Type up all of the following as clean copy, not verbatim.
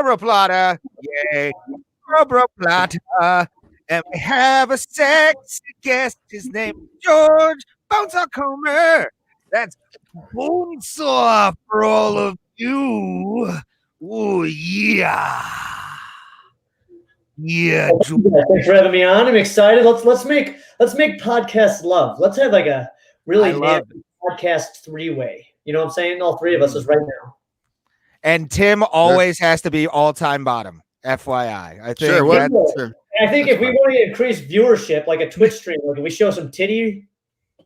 Barbara Plata. Yay. Barbara Plata. And we have a sexy guest. His name is George BONESAW Comer. That's BONESAW for all of you. Oh, yeah. Yeah, George. Thanks for having me on. I'm excited. Let's make podcast love. Let's have like a really podcast three-way. You know what I'm saying? All three of us is right now. And Tim always has to be all-time bottom. FYI. I think sure. I think if we want to increase viewership, like a Twitch stream, like if we show some titty,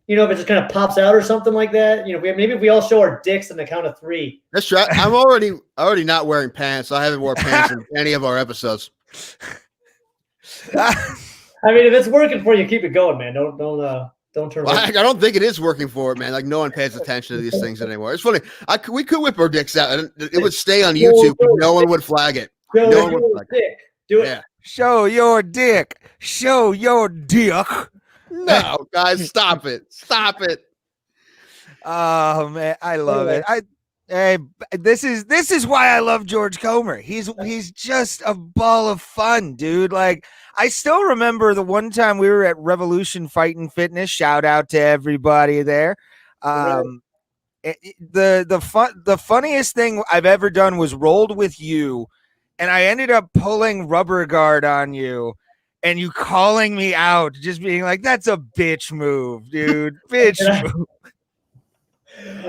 if it just kind of pops out or something like that, maybe if we all show our dicks on the count of three. That's right. I'm already not wearing pants. I haven't worn pants in any of our episodes. I mean, if it's working for you, keep it going, man. Don't turn. Well, I don't think it is working for it, man. Like no one pays attention to these things anymore. It's funny. We could whip our dicks out, and it would stay on YouTube. No one would flag it. No one would flag it. Do it. Yeah. Show your dick. Show your dick. No, guys, stop it. Stop it. Oh man, I love it. This is why I love George Comer. He's just a ball of fun, dude. Like I still remember the one time we were at Revolution Fighting Fitness. Shout out to everybody there. The funniest thing I've ever done was rolled with you, and I ended up pulling rubber guard on you. And you calling me out, just being like, "That's a bitch move, dude. Bitch move."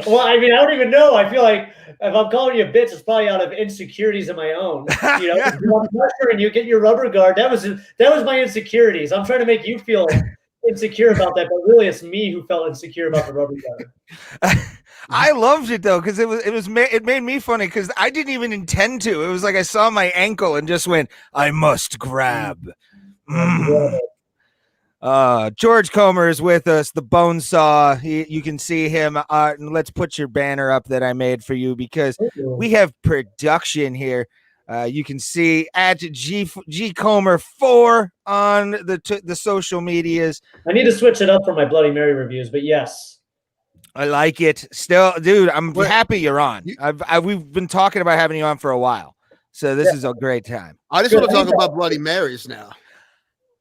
Well, I mean, I don't even know. I feel like if I'm calling you a bitch, it's probably out of insecurities of my own. Yeah. Pressure and you get your rubber guard. That was my insecurities. I'm trying to make you feel insecure about that, but really, it's me who felt insecure about the rubber guard. I loved it though, because it made me funny because I didn't even intend to. It was like I saw my ankle and just went, "I must grab." George Comer is with us, the BONESAW. You can see him. And let's put your banner up that I made for you because we have production here. You can see at G Comer 4 on the social medias. I need to switch it up for my Bloody Mary reviews, but yes. I like it. Still, dude, I'm happy you're on. We've been talking about having you on for a while, so this is a great time. I just want to talk about Bloody Marys now.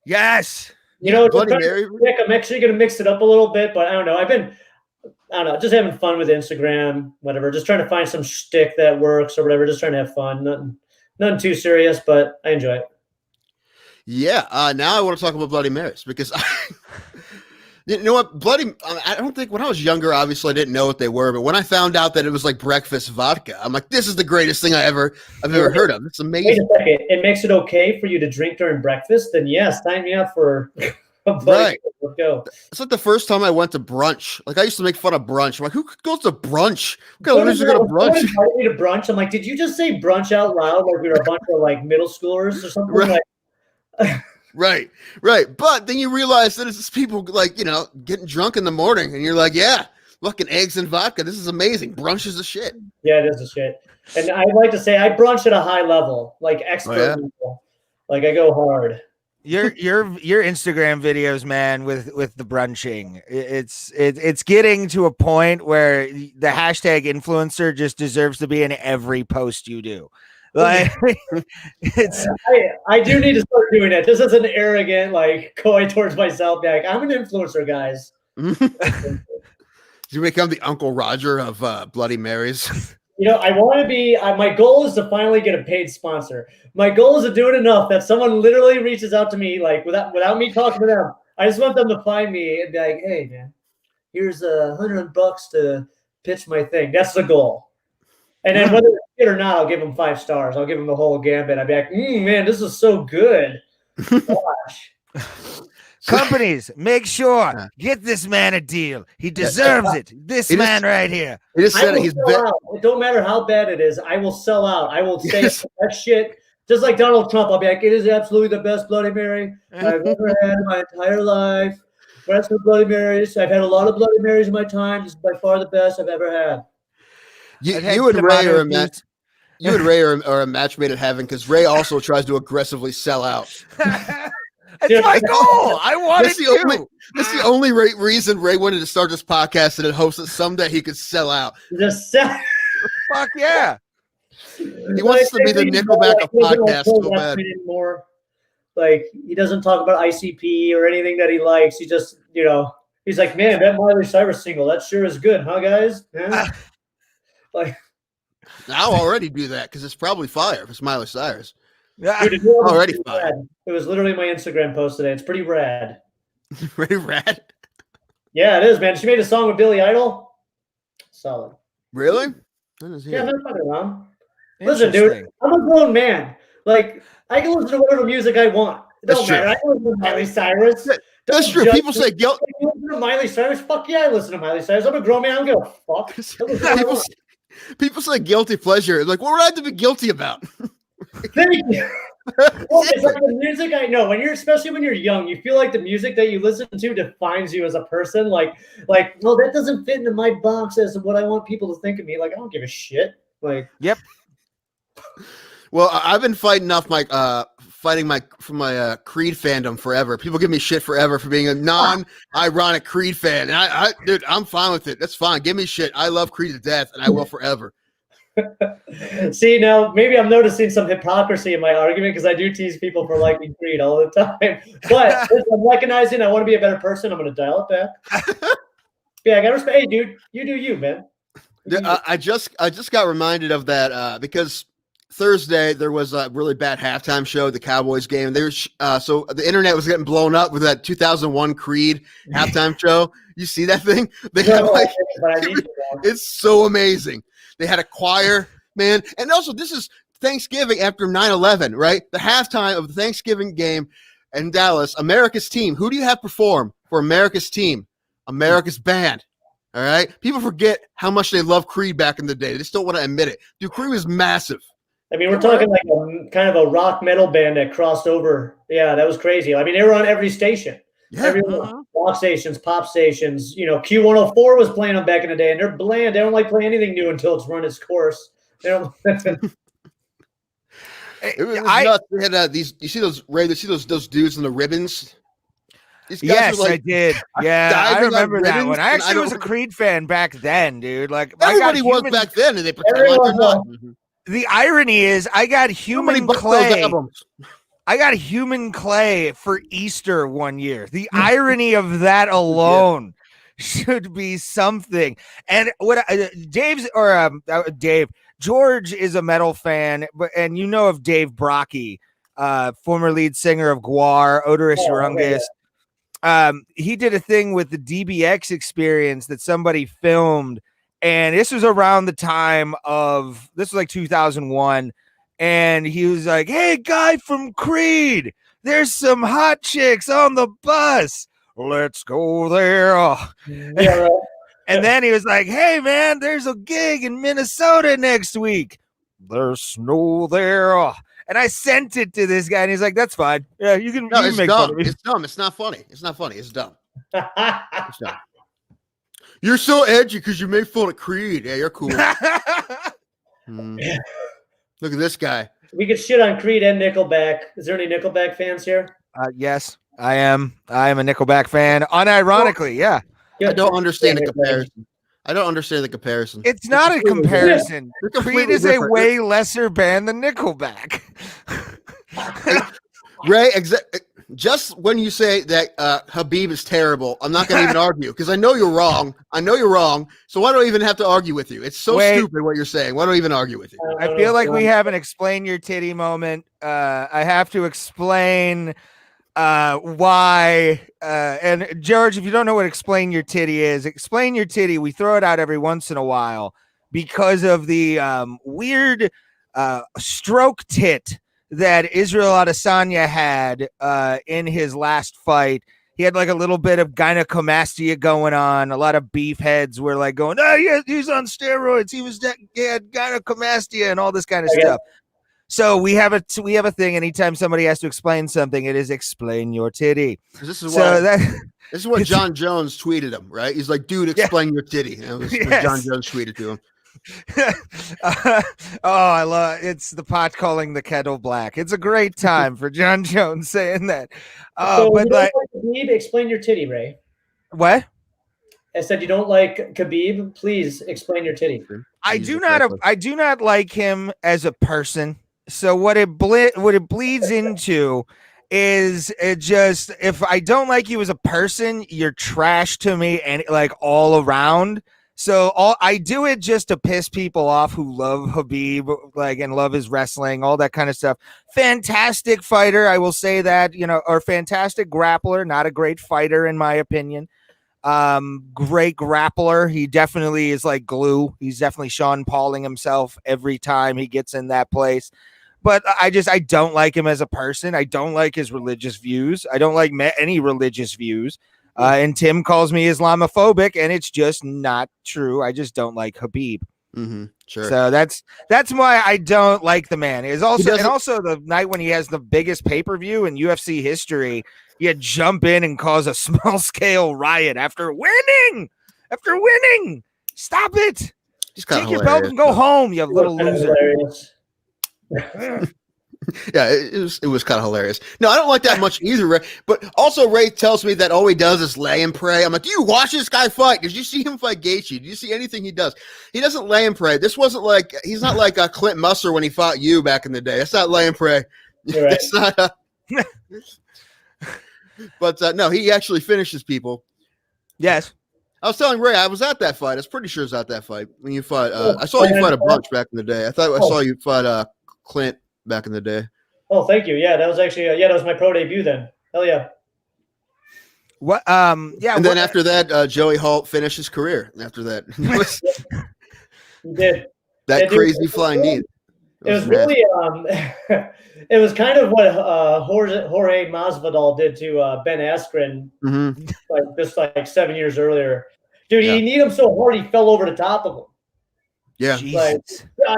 Yes. Bloody Mary. I'm actually going to mix it up a little bit, but I don't know. Just having fun with Instagram, whatever. Just trying to find some shtick that works or whatever. Just trying to have fun. Nothing too serious, but I enjoy it. Yeah. Now I want to talk about Bloody Marys because you know what? I don't think when I was younger, obviously I didn't know what they were, but when I found out that it was like breakfast vodka, I'm like, this is the greatest thing I've ever heard of. It's amazing. Wait a second. It makes it okay for you to drink during breakfast? Then yes, sign me up for a right. Let's go. It's like the first time I went to brunch. Like I used to make fun of brunch. I'm like, who goes to brunch? Who goes to brunch? Invite me to brunch. I'm like, did you just say brunch out loud? Like we were a bunch of like middle schoolers or something? Right. Right. But then you realize that it's just people like, getting drunk in the morning and you're like, yeah, fucking eggs and vodka. This is amazing. Brunch is a shit. Yeah, it is a shit. And I'd like to say I brunch at a high level, like expert level. Like I go hard. Your Instagram videos, man, with the brunching, it's getting to a point where the hashtag influencer just deserves to be in every post you do. Like I do need to start doing it. This isn't arrogant, like going towards myself. Like I'm an influencer, guys. You become the Uncle Roger of Bloody Marys. I want to be. My goal is to finally get a paid sponsor. My goal is to do it enough that someone literally reaches out to me, like without me talking to them. I just want them to find me and be like, "Hey, man, here's $100 to pitch my thing." That's the goal. And then whether it's good or not, I'll give them 5 stars. I'll give them the whole gambit. I'll be like, man, this is so good. Gosh. Companies, make sure, get this man a deal. He deserves it. This man right here. He just said it don't matter how bad it is. I will sell out. I will say that shit. Just like Donald Trump, I'll be like, it is absolutely the best Bloody Mary I've ever had in my entire life. Rest of Bloody Marys. I've had a lot of Bloody Marys in my time. This is by far the best I've ever had. You and Ray are a match. You and Ray are a match made in heaven because Ray also tries to aggressively sell out. That's my goal. I wanted to. That's the only reason Ray wanted to start this podcast and then host it someday he could sell out. Just sell. Fuck yeah. He wants to be the Nickelback of podcasts so bad. Anymore. Like, he doesn't talk about ICP or anything that he likes. He just, he's like, man, that Miley Cyrus single, that sure is good, huh, guys? Yeah. Like, I'll already do that because it's probably fire if it's Miley Cyrus. Dude, already fire. It was literally my Instagram post today. It's pretty rad. Pretty rad? Yeah, it is, man. She made a song with Billy Idol. Solid. Really? Yeah, I'm not fucking around. Listen, dude, I'm a grown man. Like, I can listen to whatever music I want. It don't matter. I can listen to Miley Cyrus. That's true. People say guilt. You listen to Miley Cyrus? Fuck yeah, I listen to Miley Cyrus. I'm a grown man. I don't give a fuck. People say guilty pleasure. Like, what would I have to be guilty about? Thank you. Well, it's like the music I know. Especially when you're young, you feel like the music that you listen to defines you as a person. Like, well, that doesn't fit into my box as what I want people to think of me. Like, I don't give a shit. Like, yep. Well, I've been fighting off my Creed fandom forever. People give me shit forever for being a non-ironic Creed fan. And dude, I'm fine with it. That's fine. Give me shit. I love Creed to death, and I will forever. See, now maybe I'm noticing some hypocrisy in my argument because I do tease people for liking Creed all the time. But I'm recognizing I want to be a better person. I'm going to dial it back. Yeah, I got to respect. Hey, dude, you do you, man. I just got reminded of that because Thursday there was a really bad halftime show at the Cowboys game. So the internet was getting blown up with that 2001 Creed halftime show. You see that thing? It's so amazing. They had a choir, man. And also, this is Thanksgiving after 9/11, right? The halftime of the Thanksgiving game in Dallas, America's team. Who do you have perform for America's team? America's band. All right? People forget how much they love Creed back in the day. They just don't want to admit it. Dude, Creed was massive. I mean, we're talking like a kind of a rock metal band that crossed over. Yeah, that was crazy. I mean, they were on every station. Yeah. Everyone, rock stations, pop stations. Q104 was playing them back in the day, and they're bland. They don't like playing anything new until it's run its course. They don't. It was nuts. They had these. You see those, Ray? You see those dudes in the ribbons? Yes, I did. Yeah, I remember that one. I actually was a Creed fan back then, dude. Like, everybody was back then, and they pretend like they're not. The irony is, I got Human Clay. I got Human Clay for Easter one year. The irony of that alone should be something. And what George is a metal fan, and you know of Dave Brocky, former lead singer of Gwar, Odorous Urungus. He did a thing with the DBX Experience that somebody filmed. And this was around the time this was like 2001. And he was like, hey, guy from Creed, there's some hot chicks on the bus. Let's go there. Yeah, right. And then he was like, hey, man, there's a gig in Minnesota next week. There's snow there. And I sent it to this guy, and he's like, that's fine. Yeah, you can make fun of me. It's dumb. It's not funny. It's not funny. It's dumb. It's dumb. You're so edgy because you made fun of Creed. Yeah, you're cool. Look at this guy. We could shit on Creed and Nickelback. Is there any Nickelback fans here? Yes, I am. I am a Nickelback fan. Unironically, yeah. I don't understand the comparison. It's not a comparison. Creed is a way lesser band than Nickelback. Ray, just when you say that Habib is terrible, I'm not going to even argue because I know you're wrong. So why do I even have to argue with you? It's so stupid what you're saying. Why do I even argue with you? I feel like we have an explain your titty moment. I have to explain why. And George, if you don't know what explain your titty is, explain your titty. We throw it out every once in a while because of the weird stroke tit that Israel Adesanya had in his last fight. He had like a little bit of gynecomastia going on. A lot of beef heads were like going, oh, yeah, he's on steroids. He had gynecomastia and all this kind of stuff. So we have a thing. Anytime somebody has to explain something, it is explain your titty. This is what John Jones tweeted him, right? He's like, dude, explain your titty. That was what John Jones tweeted to him. I love it's the pot calling the kettle black. It's a great time for John Jones saying that. But like Khabib, explain your titty, Ray. What? I said you don't like Khabib. Please explain your titty. I do not like him as a person. So what it bleeds into is it just, if I don't like you as a person, you're trash to me and like all around. So I do it just to piss people off who love Habib, like, and love his wrestling, all that kind of stuff. Fantastic fighter, I will say that, or fantastic grappler, not a great fighter in my opinion. Great grappler. He definitely is like glue. He's definitely Sean Pauling himself every time he gets in that place. But I don't like him as a person. I don't like his religious views. I don't like any religious views. And Tim calls me Islamophobic, and it's just not true. I just don't like Habib. Mm-hmm, sure. So that's why I don't like the man. Is also the night when he has the biggest pay-per-view in UFC history, you jump in and cause a small-scale riot after winning. Stop it. Just take your belt and go home, you little loser. Yeah, it was kind of hilarious. No, I don't like that much either, Ray. But also, Ray tells me that all he does is lay and pray. I'm like, do you watch this guy fight? Did you see him fight Gaethje? Did you see anything he does? He doesn't lay and pray. This wasn't like, he's not like Clint Musser when he fought you back in the day. That's not lay and pray. Right. It's not. But no, he actually finishes people. Yes. I was telling Ray, I was at that fight. I was pretty sure it was at that fight when you fought. I saw you fight a bunch back in the day. I thought I saw you fight Clint back in the day. Oh, thank you. Yeah, that was actually that was my pro debut then. Hell yeah. What? Yeah. And then after that, Joey Holt finished his career. After that, he did that crazy flying knee. It was really it was kind of what Jorge Masvidal did to Ben Askren, like 7 years earlier. Dude, he kneed him so hard he fell over the top of him. Yeah, like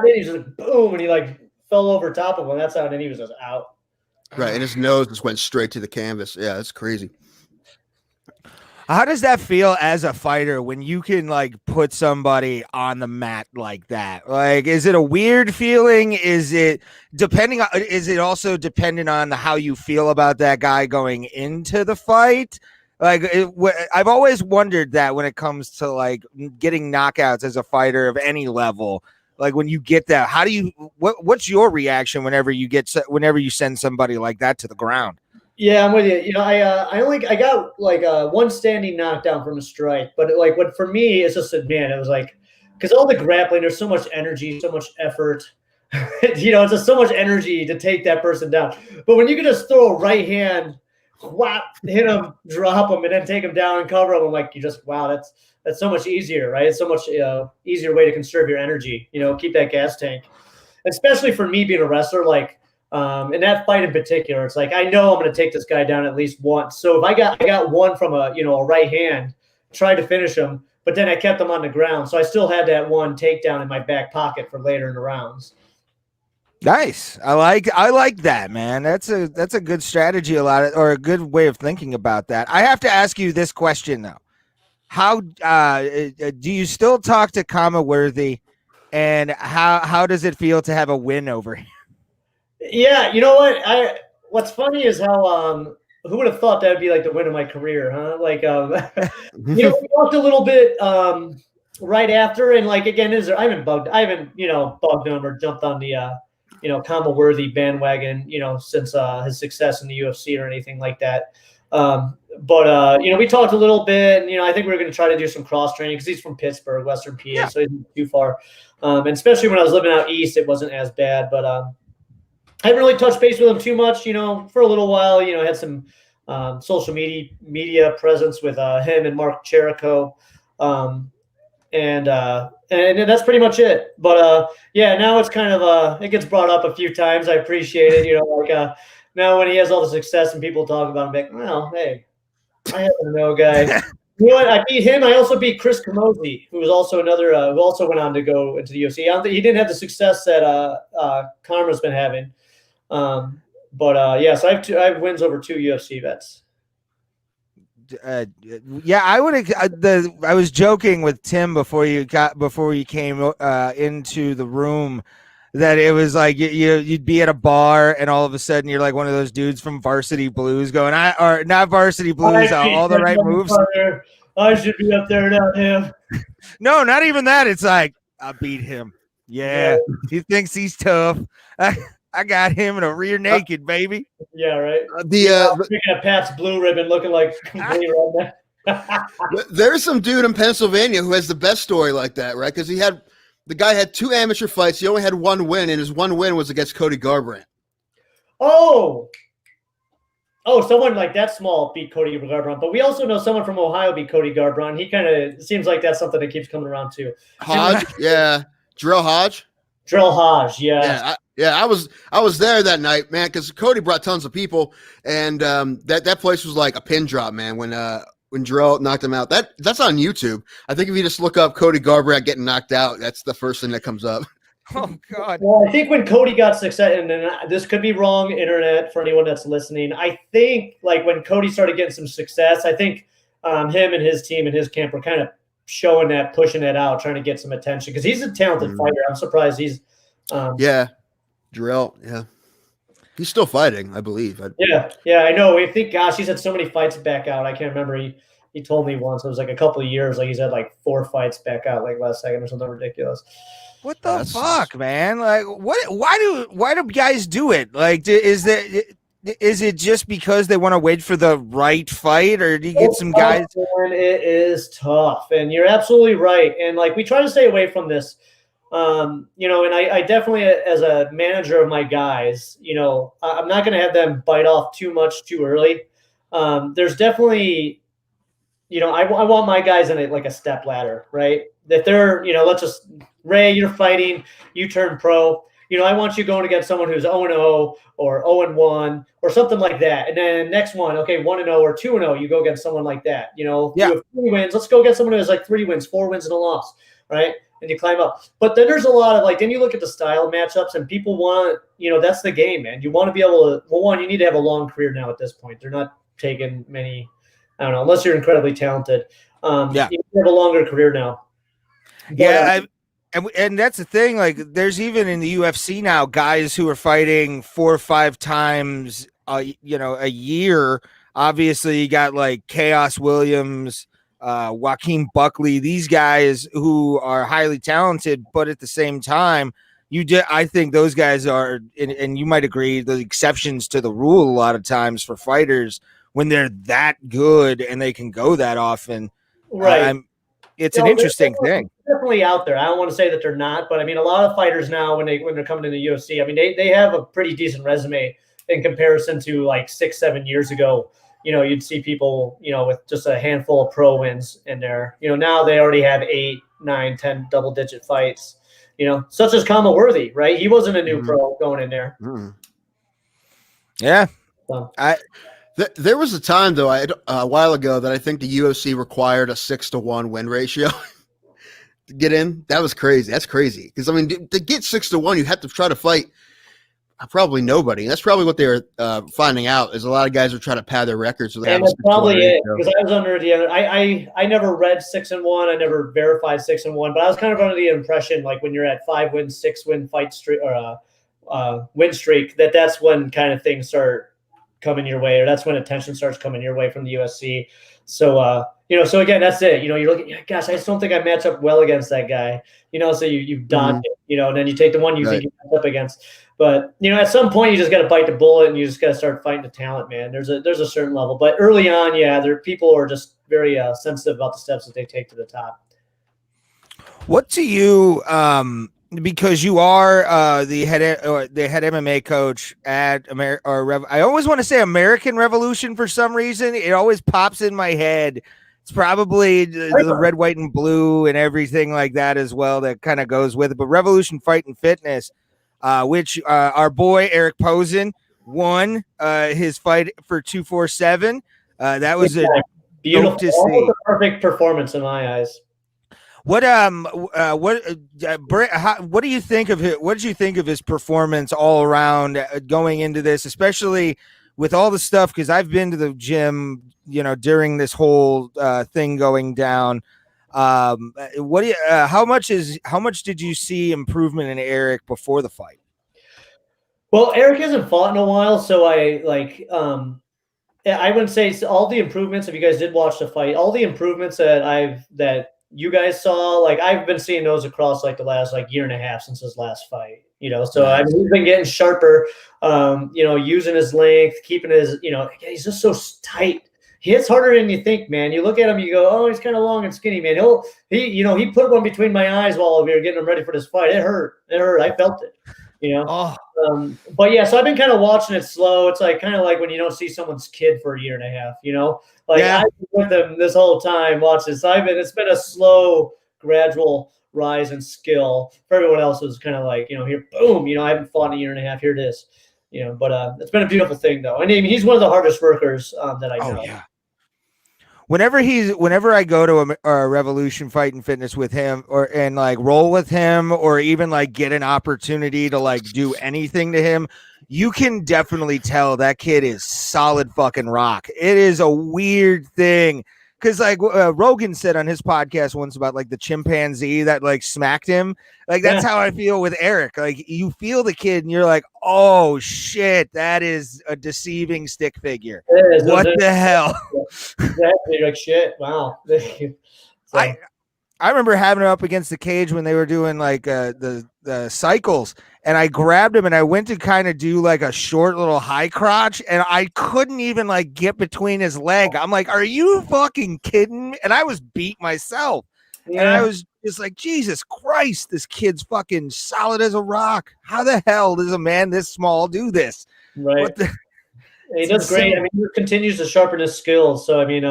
he just like, boom, and he like fell over top of him. That's how, and then he was just out. Right, and his nose just went straight to the canvas. Yeah, that's crazy. How does that feel as a fighter when you can like put somebody on the mat like that? Like, is it a weird feeling? Is it also dependent on how you feel about that guy going into the fight? Like, I've always wondered that when it comes to like getting knockouts as a fighter of any level. Like when you get that, how do you? What's your reaction whenever you send somebody like that to the ground? Yeah, I'm with you. I got like one standing knockdown from a strike, but what for me it's just man, it was like because all the grappling, there's so much energy, so much effort. It's just so much energy to take that person down. But when you can just throw a right hand, whap, hit him, drop him, and then take him down and cover him, I'm like, that's so much easier, right? It's so much easier way to conserve your energy. Keep that gas tank, especially for me being a wrestler, like. In that fight in particular, it's like I know I'm going to take this guy down at least once. So if I got one from a right hand, tried to finish him, but then I kept him on the ground. So I still had that one takedown in my back pocket for later in the rounds. Nice. I like that, man. That's a good strategy, or a good way of thinking about that. I have to ask you this question though: how do you still talk to Kama Worthy, and how does it feel to have a win over him? Yeah, you know what? What's funny is how who would have thought that would be like the win of my career, huh? Like we talked a little bit right after, and like again, I haven't bugged him or jumped on the Kama Worthy bandwagon, since his success in the UFC or anything like that. But we talked a little bit, and I think we're going to try to do some cross training because he's from Pittsburgh, Western PA, so he's not too far. And especially when I was living out east, it wasn't as bad, but I haven't really touched base with him too much, for a little while. Had some social media presence with him and Mark Cherico, and that's pretty much it. But now it's kind of it gets brought up a few times. I appreciate it. Now when he has all the success and people talk about him, I'm like, well, hey, I happen to know a guy. You know what? I beat him. I also beat Chris Camozzi, who was also another who also went on to go into the UFC. He didn't have the success that Karma's been having. So I have wins over 2 UFC vets. I would. I was joking with Tim before you came into the room that it was like you'd be at a bar and all of a sudden you're like one of those dudes from Varsity Blues going, or not Varsity Blues, all the right moves. I should be up there, not him. No, not even that. It's like, I beat him. Yeah, he thinks he's tough. I got him in a rear naked, baby. Yeah, right. Speaking of Pat's blue ribbon, looking like complete redneck. There's some dude in Pennsylvania who has the best story like that, right? Because the guy had 2 amateur fights. He only had 1 win, and his 1 win was against Cody Garbrandt. Oh, someone like that small beat Cody Garbrandt, but we also know someone from Ohio beat Cody Garbrandt. He kind of seems like that's something that keeps coming around too. Hodge, yeah, Drill Hodge. Drill Hodge, yeah. I was there that night, man, because Cody brought tons of people, and that place was like a pin drop, man. When Drill knocked him out, that's on YouTube. I think if you just look up Cody Garbrandt getting knocked out, that's the first thing that comes up. Oh God. Well, I think when Cody got success, and this could be wrong, internet, for anyone that's listening. I think like when Cody started getting some success, I think him and his team and his camp were kind of showing that, pushing it out, trying to get some attention because he's a talented fighter. I'm surprised he's. Drill, yeah. He's still fighting, I believe. Yeah, I know. I think, gosh, he's had so many fights back out. I can't remember. He told me once it was like a couple of years, like he's had like 4 fights back out, like last second or something ridiculous. What the fuck, man? Like, what? Why do guys do it? Like, is it just because they want to wait for the right fight, or do you get some guys? It is tough, and you're absolutely right. And like, we try to stay away from this. And I definitely, as a manager of my guys, I'm not going to have them bite off too much too early. There's definitely, I want my guys in like a step ladder, right? That they're, let's just, Ray, you're fighting, you turn pro. I want you going against someone who's 0-0 or 0-1 or something like that. And then next one, okay, 1-0 or 2-0, you go against someone like that. You have 3 wins. Let's go get someone who has like 3 wins, 4 wins and a loss, right? And you climb up. But then there's a lot of then you look at the style matchups and people want, that's the game, man. You want to be able to, you need to have a long career now at this point. They're not taking many, I don't know, unless you're incredibly talented. You have a longer career now. But, and that's the thing. Like, there's even in the UFC now guys who are fighting 4 or 5 times, a year. Obviously, you got like Chaos Williams, Joaquin Buckley, these guys who are highly talented, but at the same time, I think those guys are, and you might agree, the exceptions to the rule a lot of times for fighters when they're that good and they can go that often. Right. It's an interesting thing. Definitely out there. I don't want to say that they're not, but I mean, a lot of fighters now, when they're coming to the UFC, I mean, they have a pretty decent resume in comparison to like 6-7 years ago. You'd see people, with just a handful of pro wins in there. Now they already have 8, 9, 10 double-digit fights. Such as Kama Worthy, right? He wasn't a new pro going in there. Yeah, so. There was a time though, a while ago, that I think the UFC required a 6-to-1 win ratio to get in. That was crazy. That's crazy because I mean, to get 6-to-1, you have to try to fight probably nobody. That's probably what they were finding out. Is a lot of guys are trying to pad their records. So and that's probably it because I was under the other. I never read 6-1. I never verified 6-1, but I was kind of under the impression like when you're at 5 win, 6 win fight streak or win streak, that's when kind of things start coming your way, or that's when attention starts coming your way from the UFC. So so again, that's it. You're looking, gosh, I just don't think I match up well against that guy. So you dodge it, and then you take the one you think you match up against. But at some point you just got to bite the bullet and you just got to start fighting the talent, man. There's a certain level, but early on, there people are just very sensitive about the steps that they take to the top. What do you because you are the head MMA coach at I always want to say American Revolution for some reason. It always pops in my head. It's probably the red, white, and blue and everything like that as well that kind of goes with it. But Revolution Fight and Fitness, which our boy Eric Posen won his fight for 247. That was a beautiful, to see. A perfect performance in my eyes. What do you think of it? What did you think of his performance all around going into this, especially with all the stuff? Because I've been to the gym, during this whole thing going down. How much did you see improvement in Eric before the fight? Well, Eric hasn't fought in a while, so I wouldn't say all the improvements. If you guys did watch the fight, all the improvements that you guys saw, like I've been seeing those across like the last like year and a half since his last fight. So I mean, he's been getting sharper. Using his length, keeping his, he's just so tight. He hits harder than you think, man. You look at him, you go, oh, he's kind of long and skinny, man. He put one between my eyes while we were getting him ready for this fight. It hurt. I felt it. Oh. But yeah, so I've been kind of watching it slow. It's like kind of like when you don't see someone's kid for a year and a half, I've been with them this whole time watching. So it's been a slow, gradual rise in skill. For everyone else, it's kind of like, here, boom, I haven't fought in a year and a half. Here it is, but it's been a beautiful thing though. I mean, he's one of the hardest workers that I know. Oh, yeah. Whenever I go to a Revolution Fight and Fitness with him and like roll with him or even like get an opportunity to like do anything to him, you can definitely tell that kid is solid fucking rock. It is a weird thing. Because like Rogan said on his podcast once about like the chimpanzee that like smacked him. Like that's how I feel with Eric. Like you feel the kid and you're like, oh shit, that is a deceiving stick figure. What the hell? Exactly. Like shit. Wow. I remember having him up against the cage when they were doing like the cycles, and I grabbed him and I went to kind of do like a short little high crotch, and I couldn't even like get between his leg. I'm like, are you fucking kidding me? And I was beat myself. Yeah. And I was just like, Jesus Christ, this kid's fucking solid as a rock. How the hell does a man this small do this? Right. He does great. I mean, he continues to sharpen his skills. So, I mean,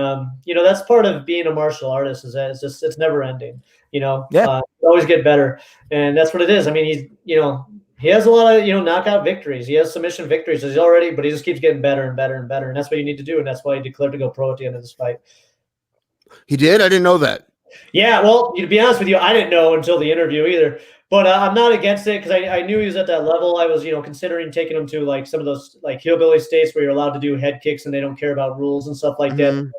that's part of being a martial artist is that it's never ending, you always get better. And that's what it is. I mean, he has a lot of, knockout victories. He has submission victories but he just keeps getting better and better and better. And that's what you need to do. And that's why he declared to go pro at the end of this fight. He did? I didn't know that. Yeah. Well, to be honest with you, I didn't know until the interview either. But I'm not against it because I knew he was at that level. I was, considering taking him to like some of those like hillbilly states where you're allowed to do head kicks and they don't care about rules and stuff like that.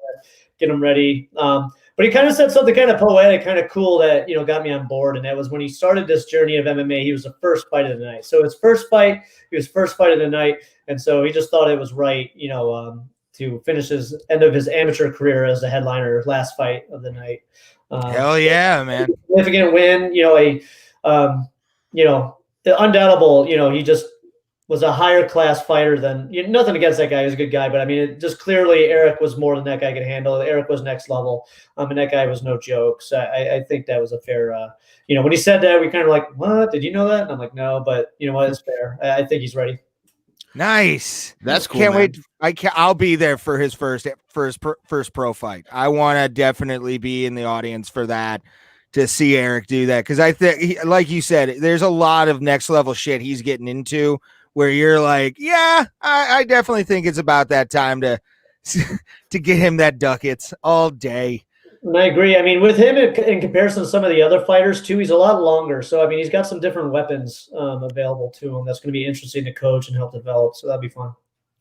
Get him ready. But he kind of said something kind of poetic, kind of cool that, got me on board. And that was when he started this journey of MMA, he was the first fight of the night. So his first fight, he was first fight of the night. And so he just thought it was right, to finish his end of his amateur career as the headliner last fight of the night. Hell yeah, man. Significant win, undoubtable, he just was a higher class fighter than nothing against that guy. He was a good guy, but I mean, it just clearly Eric was more than that guy could handle. Eric was next level. And that guy was no joke. So I think that was a fair, when he said that, we kind of like, what, did you know that? And I'm like, no, but you know what? It's fair. I think he's ready. Nice. That's cool. Can't wait. I'll be there for his first pro fight. I want to definitely be in the audience for that, to see Eric do that. Cause I think, like you said, there's a lot of next level shit he's getting into where you're like, yeah, I definitely think it's about that time to get him that ducats all day. And I agree. I mean, with him in comparison to some of the other fighters too, he's a lot longer. So, I mean, he's got some different weapons available to him. That's going to be interesting to coach and help develop. So that'd be fun.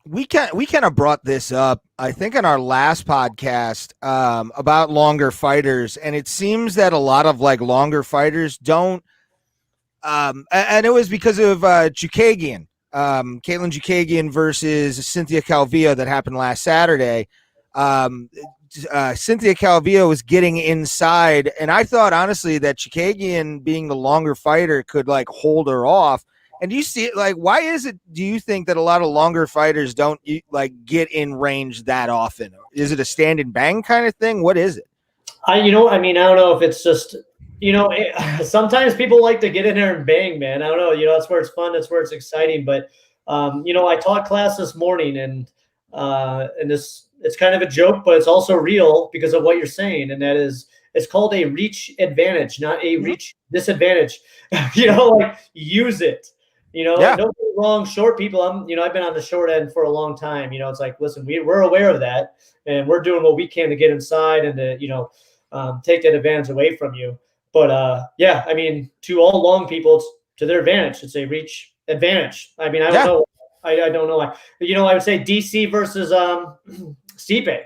We kind of brought this up, I think, on our last podcast about longer fighters. And it seems that a lot of like longer fighters don't. And it was because of Chukagian, Caitlin Chukagian versus Cynthia Calvillo that happened last Saturday. Cynthia Calvillo was getting inside, and I thought honestly that Chukagian, being the longer fighter, could like hold her off. And do you see it? Like, why is it? Do you think that a lot of longer fighters don't like get in range that often? Is it a stand and bang kind of thing? What is it? I don't know if it's just sometimes people like to get in there and bang, man. I don't know. That's where it's fun. That's where it's exciting. But I taught class this morning, and this. It's kind of a joke, but it's also real because of what you're saying. And that is, it's called a reach advantage, not a reach disadvantage. Like use it, don't get wrong. Short people, I've been on the short end for a long time. It's like, listen, we're aware of that and we're doing what we can to get inside and to, take that advantage away from you. But I mean, to all long people, it's to their advantage. It's a reach advantage. I mean, I don't know. I don't know. I would say DC versus Stipe.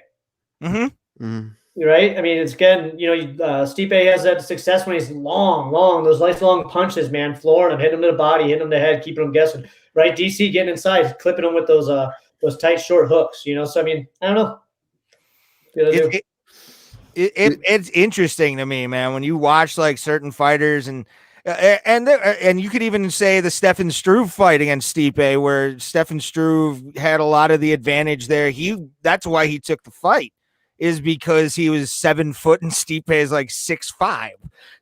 Right? I mean, it's again, Stipe has that success when he's long, those nice long punches, man, flooring him, hitting him to the body, hitting him to the head, keeping him guessing. Right? DC getting inside, clipping him with those tight, short hooks, So, I mean, I don't know. It's interesting to me, man, when you watch like certain fighters and you could even say the Stefan Struve fight against Stipe, where Stefan Struve had a lot of the advantage there. That's why he took the fight, is because he was 7 foot and Stipe is like 6'5".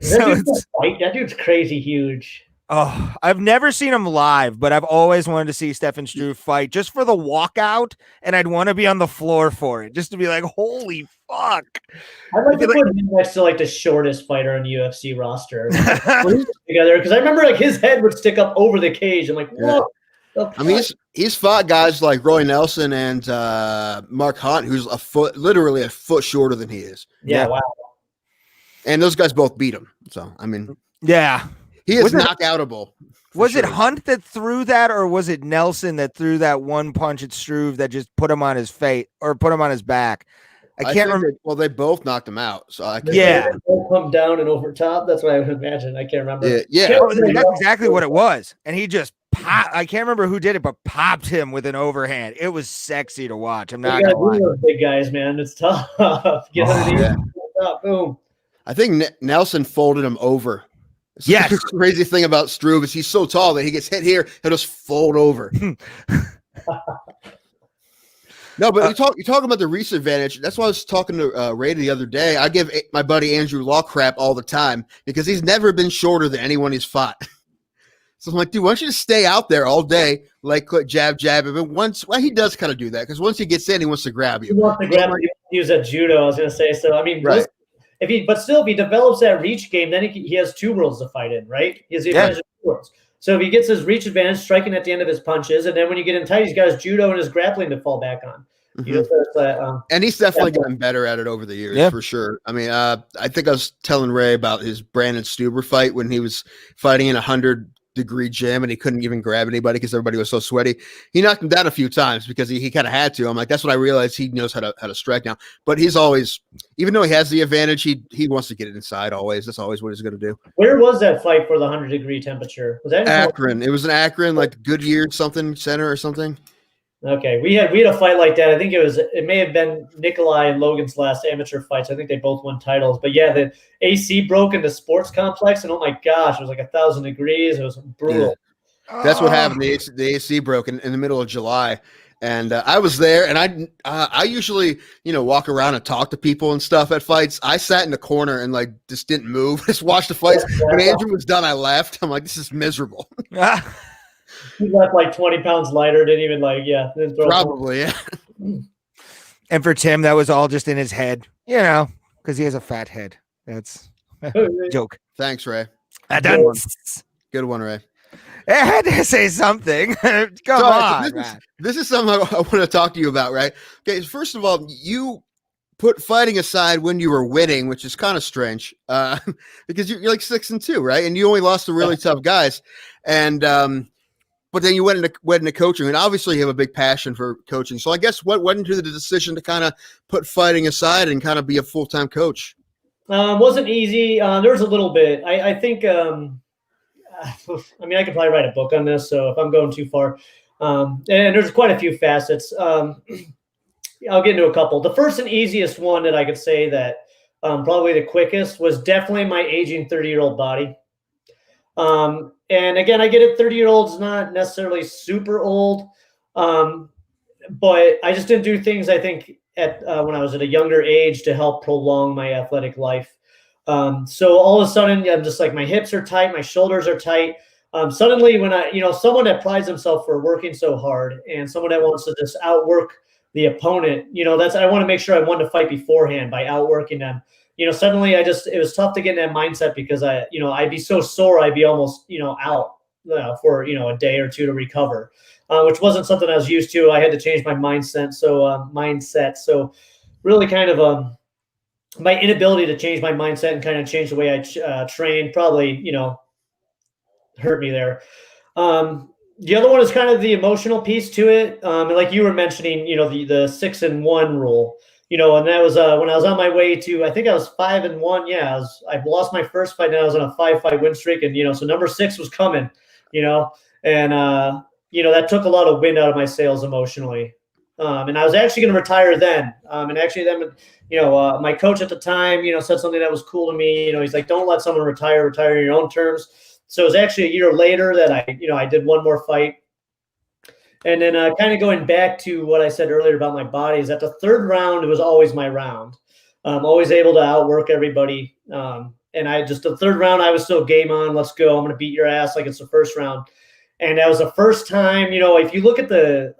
So that dude's crazy huge. Oh, I've never seen him live, but I've always wanted to see Stefan Struve fight just for the walkout, and I'd want to be on the floor for it, just to be like, holy fuck. I'd like to put him next to like the shortest fighter on the UFC roster together, because I remember like his head would stick up over the cage. I'm like, whoa. Yeah. I mean, he's fought guys like Roy Nelson and Mark Hunt, who's literally a foot shorter than he is. Yeah, wow. And those guys both beat him. So, I mean, yeah. He is knockoutable. Was it Hunt that threw that, or was it Nelson that threw that one punch at Struve that just put him on his face or put him on his back? I can't remember. Well, they both knocked him out. So they both come down and over top. That's what I would imagine. I can't remember. Yeah. That's exactly what it was. And he just popped. I can't remember who did it, but popped him with an overhand. It was sexy to watch. I'm not gonna lie. Those big guys, man. It's tough. Get underneath. Boom. I think Nelson folded him over. Yes. The crazy thing about Struve is he's so tall that he gets hit here, he'll just fold over. No, but you're talking about the reach advantage. That's why I was talking to Ray the other day. I give my buddy Andrew Law crap all the time because he's never been shorter than anyone he's fought. So I'm like, dude, why don't you just stay out there all day, like jab, jab? But he does kind of do that because once he gets in, he wants to grab you. He wants to grab you. He was at judo, I was going to say. So, I mean, right. If he develops that reach game, then he has 2 worlds to fight in, right? He has the advantage of 2 worlds. So if he gets his reach advantage, striking at the end of his punches, and then when you get in tight, he's got his judo and his grappling to fall back on. Mm-hmm. And he's definitely gotten better at it over the years, for sure. I mean, I think I was telling Ray about his Brandon Stuber fight when he was fighting in 100-degree gym and he couldn't even grab anybody because everybody was so sweaty. He knocked him down a few times because he kind of had to. I'm like, that's what I realized. He knows how to strike now. But he's always, even though he has the advantage, he wants to get it inside always. That's always what he's going to do. Where was that fight for the 100-degree temperature? Was that Akron? It was in Akron, like Goodyear something center or something. Okay, we had a fight like that. I think it may have been Nikolai and Logan's last amateur fights. I think they both won titles. But yeah, the AC broke in the sports complex, and oh my gosh, it was like 1,000 degrees. It was brutal. Yeah. That's what happened. The AC broke in the middle of July, and I was there. And I usually walk around and talk to people and stuff at fights. I sat in the corner and like just didn't move, just watched the fights. When Andrew was done, I left. I'm like, this is miserable. He left like 20 pounds lighter. Didn't even probably, yeah. And for Tim, that was all just in his head, because he has a fat head. That's a joke. Thanks, Ray. Good one, Ray. I had to say something. Come on, this is something I want to talk to you about, right? Okay, first of all, you put fighting aside when you were winning, which is kind of strange, because you're like 6-2, right? And you only lost to really tough guys, and but then you went into coaching, and obviously you have a big passion for coaching. So I guess what went into the decision to kind of put fighting aside and kind of be a full-time coach? Wasn't easy. There was a little bit. I think. I mean, I could probably write a book on this. So if I'm going too far, and there's quite a few facets. I'll get into a couple. The first and easiest one that I could say that probably the quickest was definitely my aging 30-year-old body. And again, I get it. 30-year-old's not necessarily super old, but I just didn't do things, I think, when I was at a younger age to help prolong my athletic life. So all of a sudden, I'm just like, my hips are tight, my shoulders are tight. Suddenly when someone that prides himself for working so hard and someone that wants to just outwork the opponent, I want to make sure I won the fight beforehand by outworking them. Suddenly it was tough to get in that mindset because I'd be so sore. I'd be almost, out for, a day or two to recover, which wasn't something I was used to. I had to change my mindset. So really kind of, my inability to change my mindset and kind of change the way I train probably, hurt me there. The other one is kind of the emotional piece to it. And like you were mentioning, the 6-1 rule, and that was when I was on my way to, I think I was 5-1. Yeah, I lost my first fight and I was on a 5-fight win streak. And, so number 6 was coming, and, that took a lot of wind out of my sails emotionally. And I was actually going to retire then. And actually then, my coach at the time, said something that was cool to me. He's like, don't let someone retire on your own terms. So it was actually a year later that I did one more fight. And then kind of going back to what I said earlier about my body is that the third round was always my round. Always able to outwork everybody. And the third round, I was still game on. Let's go. I'm going to beat your ass like it's the first round. And that was the first time, if you look at the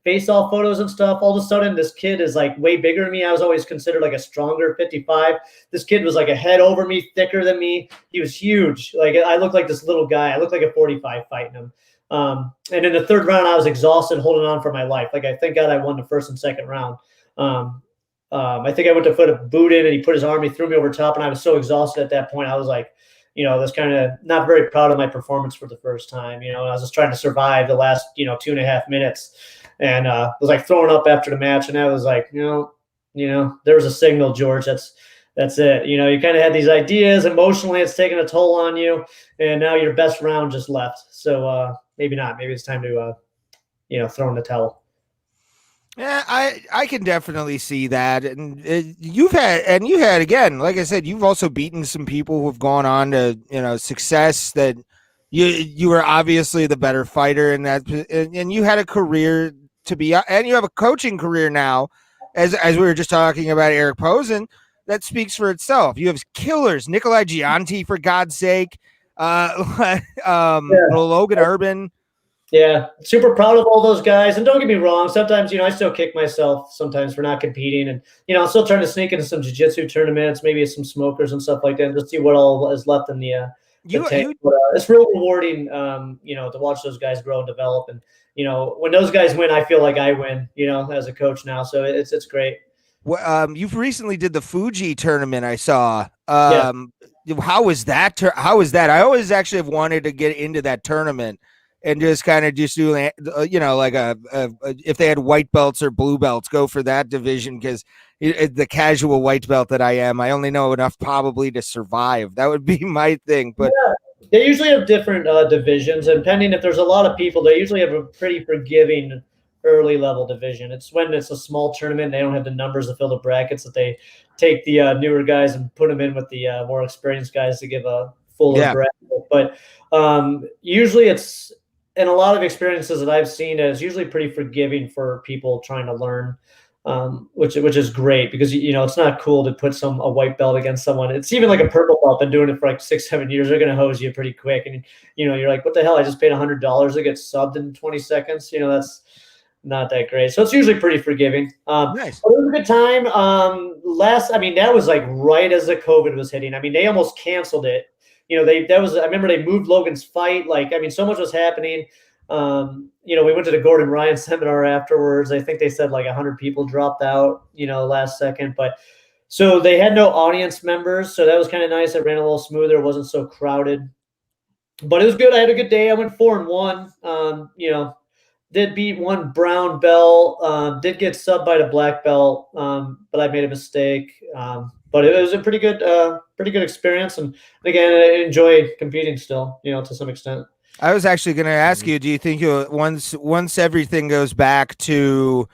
face-off photos and stuff, all of a sudden this kid is like way bigger than me. I was always considered like a stronger 55. This kid was like a head over me, thicker than me. He was huge. Like I looked like this little guy. I looked like a 45 fighting him. And in the third round, I was exhausted, holding on for my life. Like, I thank God I won the first and second round. I think I went to put a boot in and he put his arm, he threw me over top, and I was so exhausted at that point. I was like, that's kind of not very proud of my performance for the first time. I was just trying to survive the last, 2.5 minutes, and was like throwing up after the match. And I was like, there was a signal, George. That's it. You kind of had these ideas. Emotionally, it's taking a toll on you, and now your best round just left. So maybe not. Maybe it's time to, throw in the towel. Yeah, I can definitely see that. And you had, again, like I said, you've also beaten some people who have gone on to, success that you were obviously the better fighter in that, and you had a career to be, and you have a coaching career now, as we were just talking about Eric Posen, that speaks for itself. You have killers, Nikolai Gianti, for God's sake, Logan Urban. Yeah, super proud of all those guys. And don't get me wrong, sometimes, I still kick myself sometimes for not competing. And, I'm still trying to sneak into some jiu-jitsu tournaments, maybe some smokers and stuff like that, and just see what all is left in the tank. But, it's real rewarding, to watch those guys grow and develop. And, when those guys win, I feel like I win, as a coach now. So it's great. Well, you've recently did the Fuji tournament, I saw. Yeah. How was that? I always actually have wanted to get into that tournament and just kind of just do, like if they had white belts or blue belts, go for that division, because the casual white belt that I am, I only know enough probably to survive. That would be my thing. But yeah. They usually have different divisions, and depending if there's a lot of people, they usually have a pretty forgiving early level division. It's when it's a small tournament, they don't have the numbers to fill the brackets, that they take the newer guys and put them in with the more experienced guys to give a fuller bracket. But usually it's, in a lot of experiences that I've seen, it's usually pretty forgiving for people trying to learn, which is great, because it's not cool to put a white belt against someone. It's even like a purple belt, been doing it for like 6-7 years. They're gonna hose you pretty quick, and you're like, what the hell? I just paid $100 to get subbed in 20 seconds. That's not that great. So it's usually pretty forgiving. Nice. But it was a good time. That was like right as the COVID was hitting. They almost canceled it. I remember they moved Logan's fight. So much was happening. We went to the Gordon Ryan seminar afterwards. I think they said like 100 people dropped out, last second. But so they had no audience members. So that was kind of nice. It ran a little smoother. It wasn't so crowded. But it was good. I had a good day. I went 4-1. Did beat one brown belt. Did get subbed by the black belt, but I made a mistake. But it was a pretty good experience, and again, I enjoy competing still, to some extent. I was actually going to ask you: do you think once everything goes back to,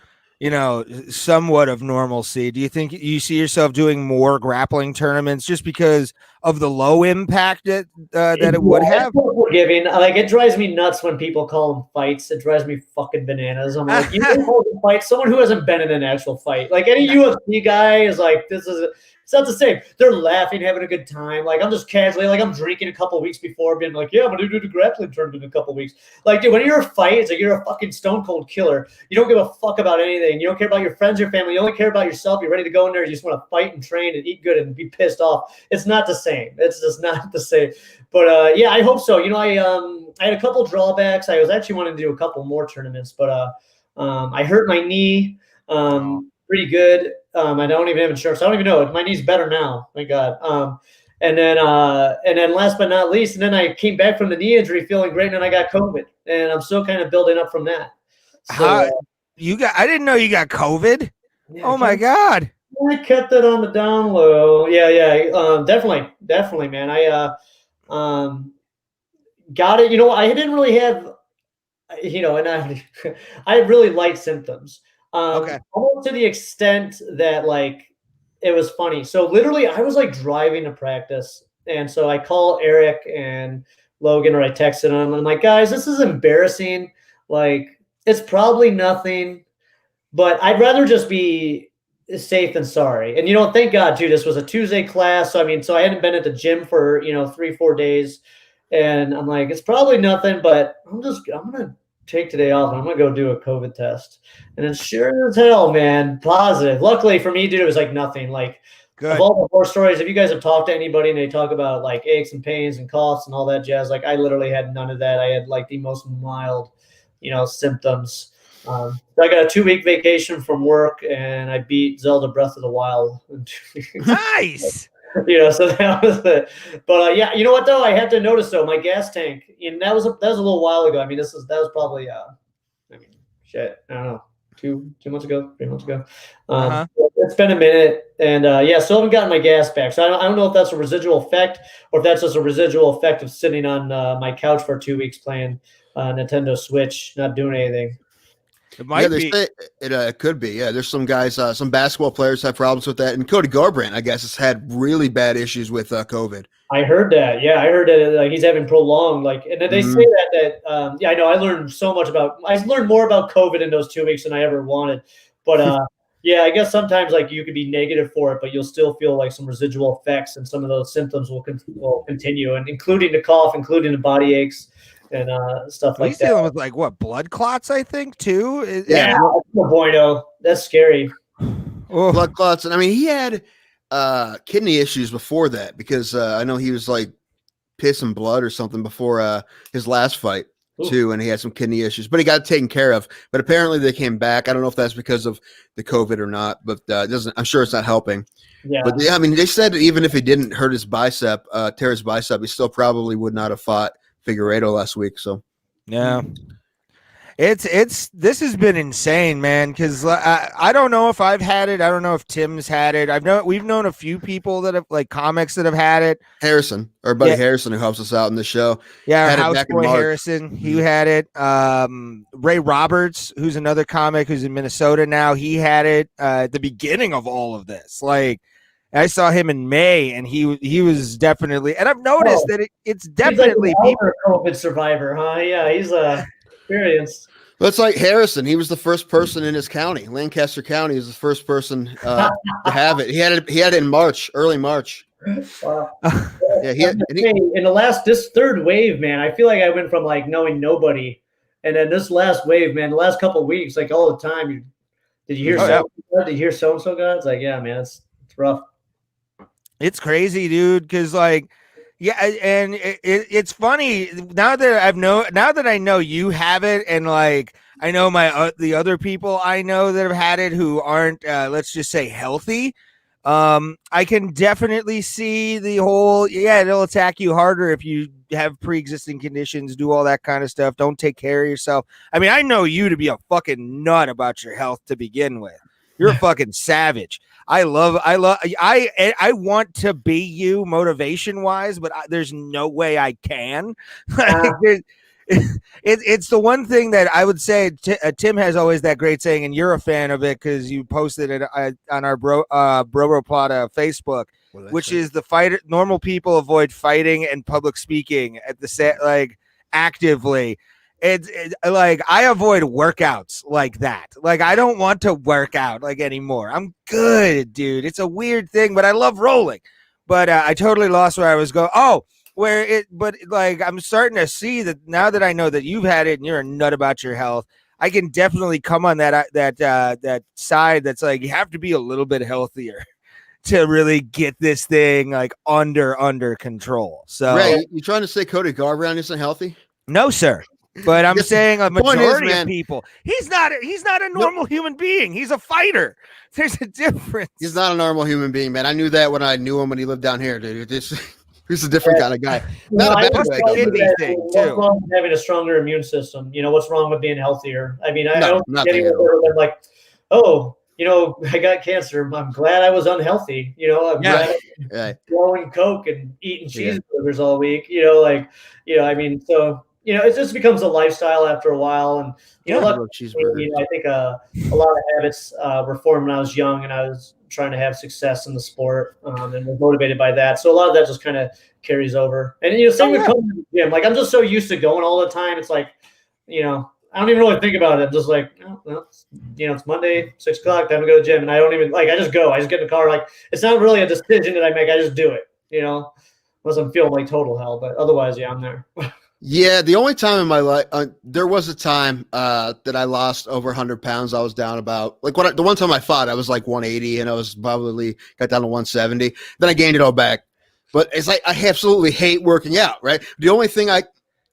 somewhat of normalcy, do you think you see yourself doing more grappling tournaments just because of the low impact that it would have? Forgiving. It drives me nuts when people call them fights. It drives me fucking bananas. I'm like, you don't call them fights. Someone who hasn't been in an actual fight, like any UFC guy, is like, it's not the same. They're laughing, having a good time. Like, I'm just casually, I'm drinking a couple weeks before, being like, yeah, I'm gonna do the grappling tournament in a couple weeks. Like, dude, when you're a fight, it's like you're a fucking stone cold killer. You don't give a fuck about anything. You don't care about your friends, your family. You only care about yourself. You're ready to go in there. You just want to fight and train and eat good and be pissed off. It's not the same. It's just not the same. But I hope so. I had a couple drawbacks. I was actually wanting to do a couple more tournaments, but I hurt my knee pretty good. I don't even have insurance. I don't even know. My knee's better now. Thank God. And then last but not least, and then I came back from the knee injury feeling great, and then I got COVID, and I'm still kind of building up from that. So, I didn't know you got COVID. Yeah, oh my God. I kept it on the down low. Yeah. Definitely, man. I got it. I didn't really have, and I have really light symptoms. Okay. Almost to the extent that like it was funny. So literally, I was like driving to practice, and so I call Eric and Logan, or I texted them. I'm like, guys, this is embarrassing. Like, it's probably nothing, but I'd rather just be safe than sorry. And thank God too. This was a Tuesday class, so I mean, so I hadn't been at the gym for 3-4 days, and I'm like, it's probably nothing, but I'm gonna take today off and I'm gonna go do a COVID test. And then sure as hell, man, positive. Luckily for me, dude, it was like nothing. Like Good. of all the horror stories, if you guys have talked to anybody and they talk about like aches and pains and coughs and all that jazz, like I literally had none of that. I had like the most mild, symptoms. So I got a 2-week vacation from work, and I beat Zelda Breath of the Wild in 2 weeks. Nice. So that was it. But yeah, you know what though? I had to notice though, my gas tank, and that was a little while ago. I mean, that was probably shit, I don't know, 2 months ago, 3 months ago. It's been a minute, and yeah, still haven't gotten my gas back. So I don't know if that's a residual effect or if that's just a residual effect of sitting on my couch for 2 weeks playing Nintendo Switch, not doing anything. It might be. Say it could be. Yeah, there's some guys, some basketball players have problems with that, and Cody Garbrandt, I guess, has had really bad issues with COVID. I heard that. Yeah, I heard that. Like he's having prolonged. Like, and then they say that. Yeah, I know. I learned more about COVID in those 2 weeks than I ever wanted. But yeah, I guess sometimes like you could be negative for it, but you'll still feel like some residual effects, and some of those symptoms will continue, and including the cough, including the body aches, and stuff like He's that. dealing with like what, blood clots, I think, too. Yeah, bueno, that's scary. Blood clots, and I mean he had kidney issues before that, because I know he was like pissing blood or something before his last fight too, and he had some kidney issues, but he got taken care of. But apparently they came back. I don't know if that's because of the COVID or not, but I'm sure it's not helping. Yeah. But I mean, they said even if he didn't hurt his bicep, tear his bicep, he still probably would not have fought Figueiredo last week. So yeah. This has been insane, man. Because I don't know if I've had it. I don't know if Tim's had it. We've known a few people that have, like, comics that have had it. Harrison, our buddy Harrison, who helps us out in the show, yeah, Houseboy Harrison, he had it. Ray Roberts, who's another comic who's in Minnesota now, he had it at the beginning of all of this. Like, I saw him in May, and he was definitely. And I've noticed that it's definitely he's like a COVID survivor, huh? Yeah, he's experienced. Well, it's like Harrison. He was the first person in his county. Lancaster County is the first person to have it. He had it in March, early March. Wow. Yeah, in this third wave, man, I feel like I went from like knowing nobody, and then this last wave, man, the last couple of weeks, like all the time, did you hear Did you hear so and so got? It's like, yeah, man, it's rough. It's crazy, dude, because like. Yeah, and it's funny now that I know you have it, and like I know the other people I know that have had it who aren't let's just say healthy. I can definitely see the whole it'll attack you harder if you have pre-existing conditions, do all that kind of stuff, don't take care of yourself. I mean, I know you to be a fucking nut about your health to begin with. You're a fucking savage. I want to be you motivation wise, but there's no way I can. It's the one thing that I would say. Tim has always that great saying, and you're a fan of it because you posted it on our Plata Facebook, which is normal people avoid fighting and public speaking at the set, like actively. It's like I avoid workouts like that. Like I don't want to work out like anymore. I'm good, dude. It's a weird thing, but I love rolling. But I totally lost where I was going. But like I'm starting to see that now that I know that you've had it and you're a nut about your health. I can definitely come on that side that's like you have to be a little bit healthier to really get this thing like under control. So, Ray, you trying to say Cody Garbrandt isn't healthy? No, sir. But I'm saying a majority of people. He's not a normal human being. He's a fighter. There's a difference. He's not a normal human being, man. I knew that when I knew him when he lived down here, dude. He's a different kind of guy. Not a bad kidney thing, too. What's wrong with having a stronger immune system? What's wrong with being healthier? I mean, I don't get anywhere where like, I got cancer. I'm glad I was unhealthy. I'm glad I'm blowing Coke and eating cheeseburgers all week. I mean, so it just becomes a lifestyle after a while. And cheeseburger. I think a lot of habits were formed when I was young, and I was trying to have success in the sport, and was motivated by that. So a lot of that just kind of carries over. And same with coming to the gym. Like I'm just so used to going all the time. It's like, I don't even really think about it. I'm just like, it's Monday, 6 o'clock, time to go to the gym. And I don't even I just go. I just get in the car. Like it's not really a decision that I make. I just do it, unless I'm feeling like total hell. But otherwise, yeah, I'm there. Yeah, the only time in my life, there was a time that I lost over 100 pounds. I was down about, the one time I fought, I was like 180, and I was probably got down to 170. Then I gained it all back. But it's like I absolutely hate working out, right? The only thing I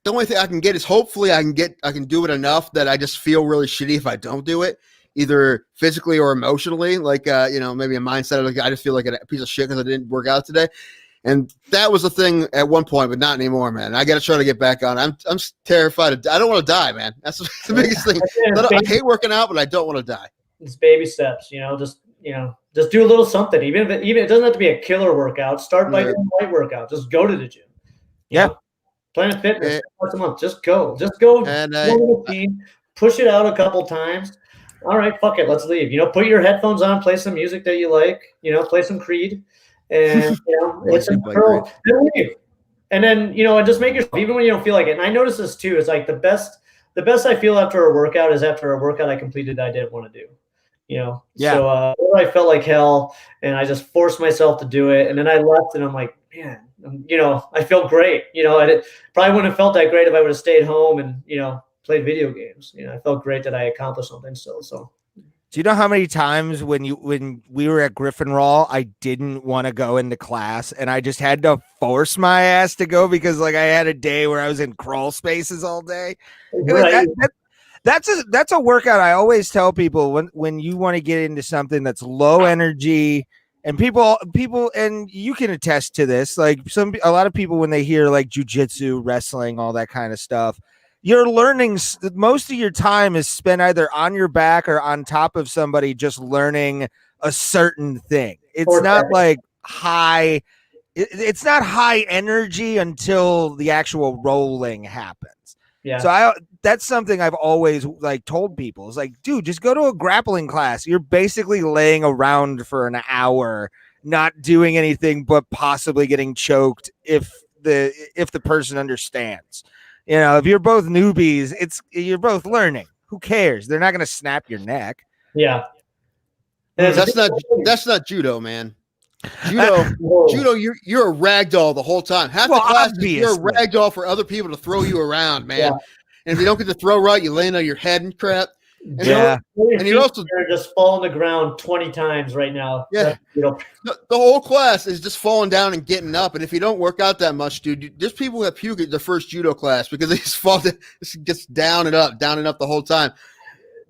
can get is hopefully I can do it enough that I just feel really shitty if I don't do it, either physically or emotionally. Like, maybe a mindset of I just feel like a piece of shit because I didn't work out today. And that was the thing at one point, but not anymore, man. I got to try to get back on. I'm terrified. I don't want to die, man. That's the biggest thing. I hate working out, but I don't want to die. It's baby steps, just do a little something. Even if it doesn't have to be a killer workout. Start by doing a light workout. Just go to the gym. Planet Fitness once a month. Just go. And push it out a couple times. All right, fuck it. Let's leave. Put your headphones on. Play some music that you like. Play some Creed. And it's a curl, and then and just make yourself, even when you don't feel like it. And I notice this too. It's like the best I feel after a workout is after a workout I completed that I didn't want to do. So I felt like hell, and I just forced myself to do it. And then I left, and I'm like, man, I feel great. It probably wouldn't have felt that great if I would have stayed home and played video games. I felt great that I accomplished something still. So. Do you know how many times when we were at Griffin Raw, I didn't want to go into class and I just had to force my ass to go because I had a day where I was in crawl spaces all day. That's a workout. I always tell people when you want to get into something that's low energy, and people, and you can attest to this. Like a lot of people, when they hear like jujitsu, wrestling, all that kind of stuff, you're learning. Most of your time is spent either on your back or on top of somebody, just learning a certain thing. It's not like high. It's not high energy until the actual rolling happens. Yeah. So that's something I've always told people. It's like, dude, just go to a grappling class. You're basically laying around for an hour, not doing anything but possibly getting choked if the person understands. If you're both newbies, you're both learning. Who cares? They're not going to snap your neck. Yeah. That's not judo, man. Judo, you're a ragdoll the whole time. Half the class you're a ragdoll for other people to throw you around, man. Yeah. And if you don't get to throw right, you land on your head and crap. And and you're also just falling to the ground 20 times right now. Yeah. The whole class is just falling down and getting up. And if you don't work out that much, dude, there's people that puke at their first judo class because they just fall down, just gets down and up the whole time.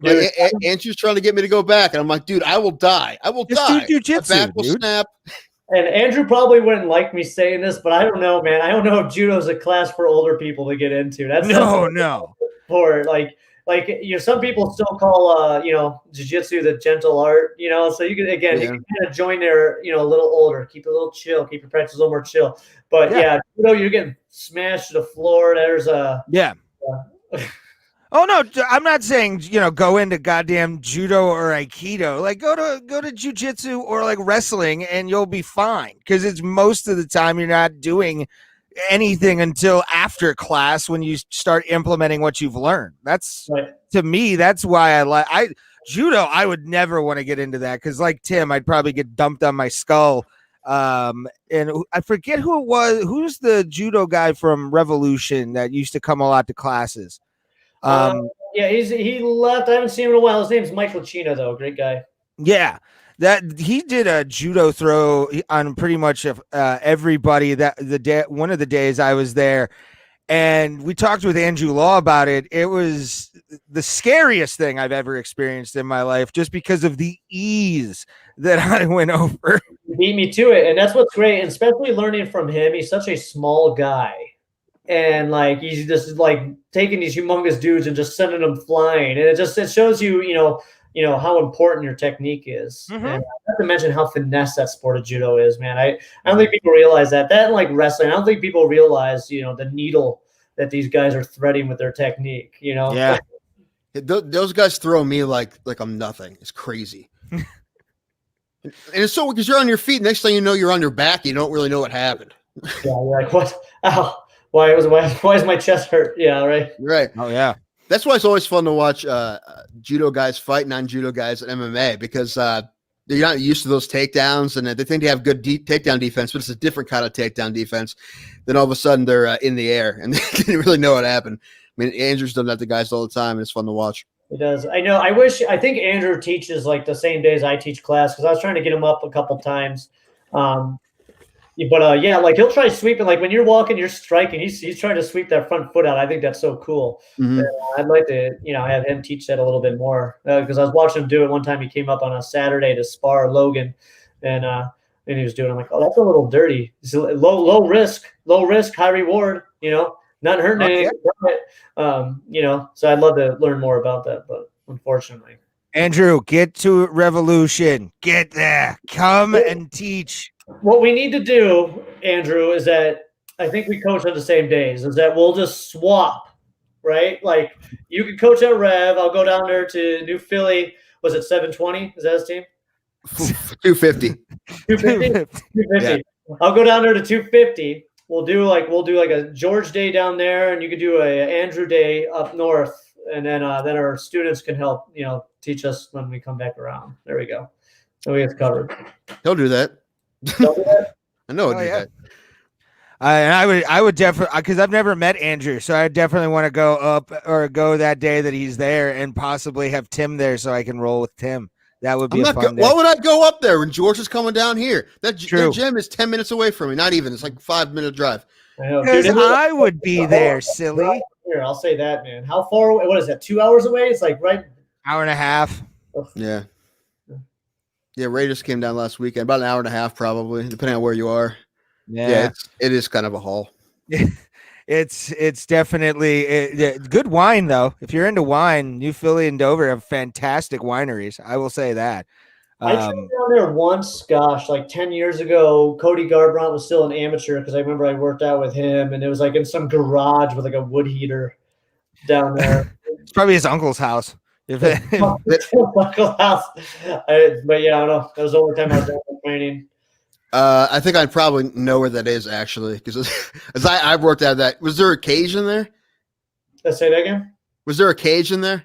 Like, Andrew's trying to get me to go back, and I'm like, dude, I will die. Just do jujitsu, my back will snap. And Andrew probably wouldn't like me saying this, but I don't know, man. I don't know if judo is a class for older people to get into. That's no. For some people still call jiu-jitsu the gentle art, so you can kind of join there, a little older, keep it a little chill, keep your practice a little more chill. But judo, you're getting smashed to the floor. There's Oh no, I'm not saying go into goddamn judo or aikido. Like go to jujitsu or like wrestling, and you'll be fine. Because it's most of the time you're not doing anything until after class when you start implementing what you've learned. That's to me. That's why I judo. I would never want to get into that because, like Tim, I'd probably get dumped on my skull. And I forget who it was. Who's the judo guy from Revolution that used to come a lot to classes? He left. I haven't seen him in a while. His name's Michael Chino, though. Great guy. Yeah, that he did a judo throw on pretty much everybody. That one of the days I was there, and we talked with Andrew Law about it. It was the scariest thing I've ever experienced in my life, just because of the ease that I went over. He beat me to it, and that's what's great, and especially learning from him. He's such a small guy. And he's just taking these humongous dudes and just sending them flying, and it shows you how important your technique is. Mm-hmm. And not to mention how finesse that sport of judo is, man. I don't think people realize that. That and wrestling, I don't think people realize the needle that these guys are threading with their technique. You know? Yeah. Those guys throw me like I'm nothing. It's crazy. And it's so because you're on your feet. Next thing you know, you're on your back. You don't really know what happened. Yeah, you're like, what? Ow! Why is my chest hurt? Yeah, right. Right. Oh yeah. That's why it's always fun to watch judo guys fight non-judo guys at MMA because they're not used to those takedowns and they think they have good takedown defense, but it's a different kind of takedown defense. Then all of a sudden they're in the air and they didn't really know what happened. I mean, Andrew's done that to guys all the time, and it's fun to watch. He does. I know. I think Andrew teaches like the same days I teach class because I was trying to get him up a couple times. But yeah, like he'll try sweeping. Like when you're walking, you're striking. He's trying to sweep that front foot out. I think that's so cool. Mm-hmm. I'd like to, have him teach that a little bit more because I was watching him do it one time. He came up on a Saturday to spar Logan, and he was doing. I'm like, oh, that's a little dirty. It's low risk, high reward. Not hurting anything. So I'd love to learn more about that, but unfortunately. Andrew, get to Revolution. Get there. Come and teach. What we need to do, Andrew, is that I think we coach on the same days. Is that we'll just swap, right? Like you can coach at Rev. I'll go down there to New Philly. Was it 720? Is that his team? 250. 250. 250. Yeah. I'll go down there to 250. We'll do like a George day down there, and you could do a Andrew day up north, and then our students can help teach us when we come back around. There we go. So we have it covered. He'll do that. I know he'll do that. And I would definitely, because I've never met Andrew, so I definitely want to go up or go that day that he's there, and possibly have Tim there so I can roll with Tim. That would be a fun day. Why would I go up there when George is coming down here? That gym is 10 minutes away from me. Not even. It's like 5-minute drive. Because I would be there, silly. Here, I'll say that, man. How far away? What is that? 2 hours away? It's like right. Hour and a half. Yeah. Yeah, Raiders came down last weekend. About an hour and a half, probably, depending on where you are. Yeah, it is kind of a haul. It's definitely good wine, though. If you're into wine, New Philly and Dover have fantastic wineries. I will say that. I tried down there once, gosh, like 10 years ago. Cody Garbrandt was still an amateur because I remember I worked out with him, and it was like in some garage with like a wood heater down there. It's probably his uncle's house. But yeah, I don't know. That was the only time I was down there training. I think I probably know where that is actually, because as I've worked out that. Was there a cage in there? Let's say that again. Was there a cage in there?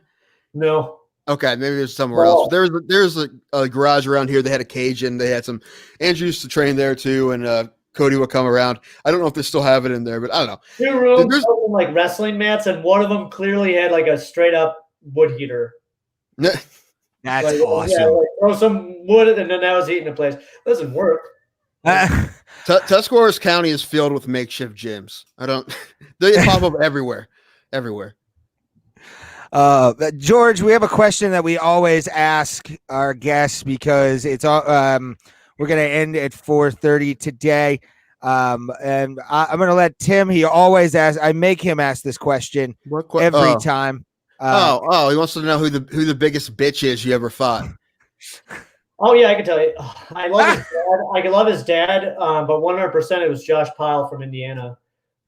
No. Okay, maybe there's somewhere else. There's a garage around here. They had a cage in. They had some. Andrew used to train there too, and Cody would come around. I don't know if they still have it in there, but I don't know. 2 rooms, like wrestling mats, and one of them clearly had like a straight up wood heater. That's like, awesome. Yeah, like throw some wood, and then that was heating the place. Doesn't work. Tuscarawas County is filled with makeshift gyms. They pop up everywhere. George, we have a question that we always ask our guests because it's all we're going to end at 4:30 today. And I'm going to let Tim, he always asks, I make him ask this question every time. He wants to know who the biggest bitch is you ever fought. Oh yeah, I can tell you. I love his dad. I can love his dad, but 100% it was Josh Pyle from Indiana.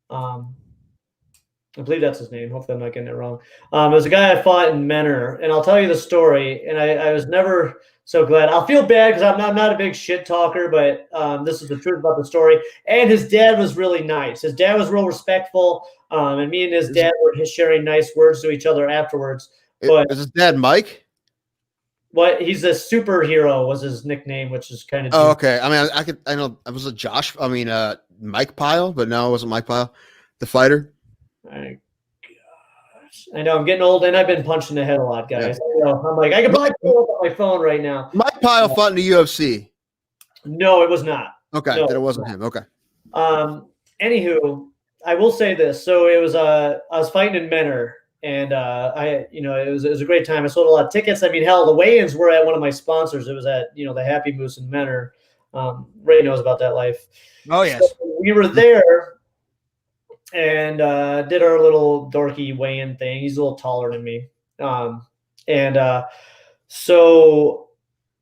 I believe that's his name. Hopefully I'm not getting it wrong. It was a guy I fought in Menor, and I'll tell you the story. And I was never so glad. I'll feel bad because I'm not a big shit talker, but this is the truth about the story. And his dad was really nice. His dad was real respectful, and me and his dad were sharing nice words to each other afterwards. But is his dad Mike? What? He's a superhero was his nickname, which is kind of. Oh, okay. I mean, I know it was a Mike Pyle, but no, it wasn't Mike Pyle, the fighter. My gosh. I know I'm getting old, and I've been punched in the head a lot, guys. Yeah. I'm like, I can probably pull up on my phone right now. Mike Pyle fought in the UFC. No, it was not. Okay, then it wasn't him. Okay. Anywho, I will say this. So it was I was fighting in Menor, and it was a great time. I sold a lot of tickets. I mean, hell, the weigh-ins were at one of my sponsors. It was at the Happy Moose in Menor. Ray knows about that life. Oh yes. So we were there. And did our little dorky weigh-in thing. He's a little taller than me. So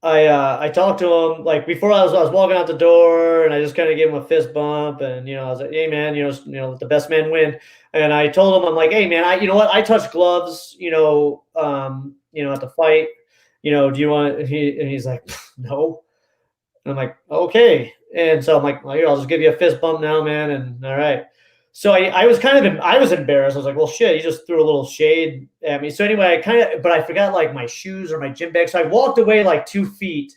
I talked to him like before I was walking out the door, and I just kind of gave him a fist bump, and I was like, "Hey man, let the best man win." And I told him, I'm like, "Hey man, you know what? I touch gloves, at the fight. Do you want?" And he's like, "No." And I'm like, "Okay." And so I'm like, "Well, here, I'll just give you a fist bump now, man." And all right. So I was I was embarrassed. I was like, "Well, shit." He just threw a little shade at me. So anyway, but I forgot like my shoes or my gym bag. So I walked away like 2 feet,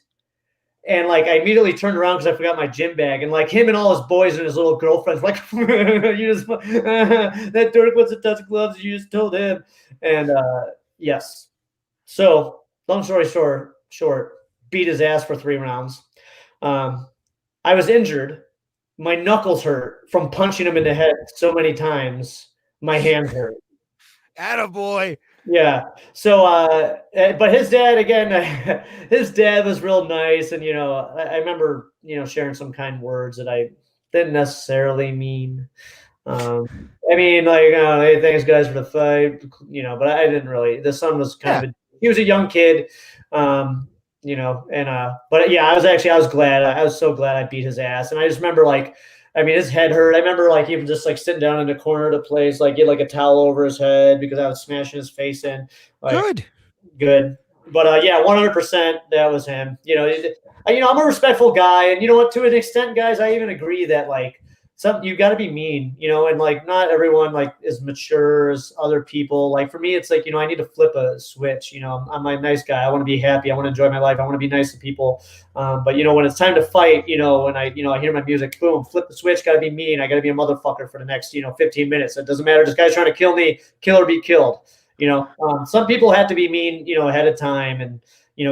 and like I immediately turned around because I forgot my gym bag. And like him and all his boys and his little girlfriends, like, you just that Dirk wants to touch gloves. You just told him. And yes. So long story short, beat his ass for 3 rounds. I was injured. My knuckles hurt from punching him in the head so many times. My hands hurt. Attaboy. Yeah. So, but his dad, again, his dad was real nice. And, I remember, sharing some kind words that I didn't necessarily mean. I mean, like, hey, thanks guys for the fight, but I didn't really. The son was he was a young kid, but yeah, I was glad. I was so glad I beat his ass. And I just remember, like, I mean, his head hurt. I remember, like, even just like sitting down in the corner of the place, like, get like a towel over his head because I was smashing his face in. Like, good. But yeah, 100%. That was him. I'm a respectful guy, and you know what? To an extent, guys, I even agree that like you got to be mean, and like not everyone like is mature as other people. Like for me, it's like I need to flip a switch. I'm a nice guy. I want to be happy. I want to enjoy my life. I want to be nice to people. But when it's time to fight, when I hear my music, boom, flip the switch. Got to be mean. I got to be a motherfucker for the next 15 minutes. It doesn't matter. This guy's trying to kill me. Kill or be killed. Some people had to be mean, ahead of time and,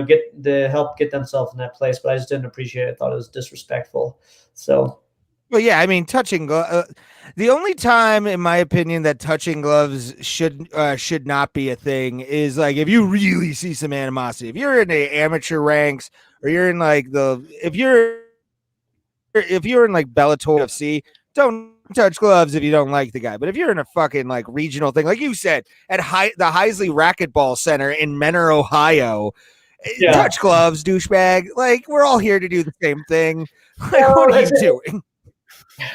get the help get themselves in that place. But I just didn't appreciate it. I thought it was disrespectful. So. Well, yeah, I mean, touching the only time, in my opinion, that touching gloves should not be a thing is like if you really see some animosity. If you're in the amateur ranks or you're in like if you're in like Bellator FC, don't touch gloves if you don't like the guy. But if you're in a fucking like regional thing, like you said, at the Heisley Racquetball Center in Menor, Ohio, touch gloves, douchebag. Like we're all here to do the same thing. Like, what are you doing?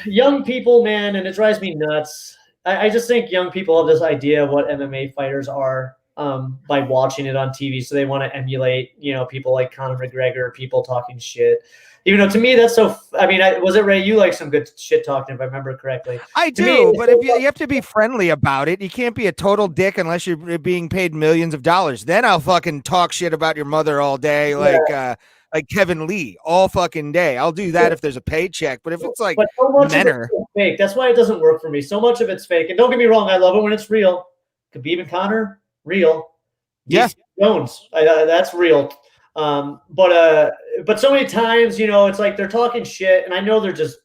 Young people, man, and it drives me nuts. I just think young people have this idea of what MMA fighters are by watching it on TV. So they want to emulate, people like Conor McGregor, people talking shit. Even though to me that's so. I mean, was it Ray? You like some good shit talking, if I remember correctly. I do, but if you have to be friendly about it, you can't be a total dick unless you're being paid millions of dollars. Then I'll fucking talk shit about your mother all day, like Kevin Lee all fucking day. I'll do that if there's a paycheck. But if it's like so much Menor, fake. That's why it doesn't work for me. So much of it's fake. And don't get me wrong, I love it when it's real. Khabib and Conor, real. Yeah. Jones, that's real. But so many times, it's like they're talking shit, and I know they're just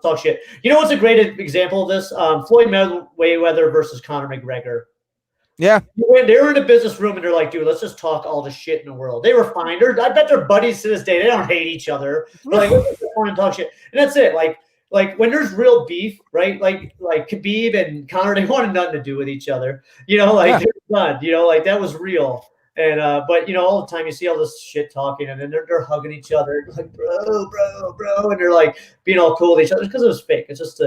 talk shit. You know what's a great example of this? Floyd Mayweather versus Conor McGregor. Yeah. They were in a business room and they're like, dude, let's just talk all the shit in the world. They were fine. I bet they're buddies to this day. They don't hate each other. They're like, let's just want to talk shit. And that's it. Like when there's real beef, right? Like Khabib and Conor, they wanted nothing to do with each other. They're done. Like that was real. And but all the time you see all this shit talking, and then they're hugging each other, like bro, and they're like being all cool with each other because it was fake. It's just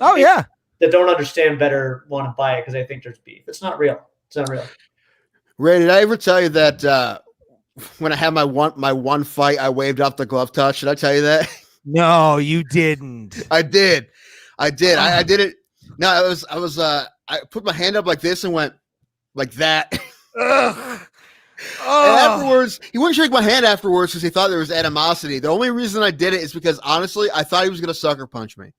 oh yeah. That don't understand better want to buy it because they think there's beef. It's not real. It's not real. Ray, did I ever tell you that when I had my one fight, I waved off the glove touch? Did I tell you that? No, you didn't. I did. I did it. No, I put my hand up like this and went like that. And afterwards, he wouldn't shake my hand afterwards because he thought there was animosity. The only reason I did it is because honestly, I thought he was going to sucker punch me.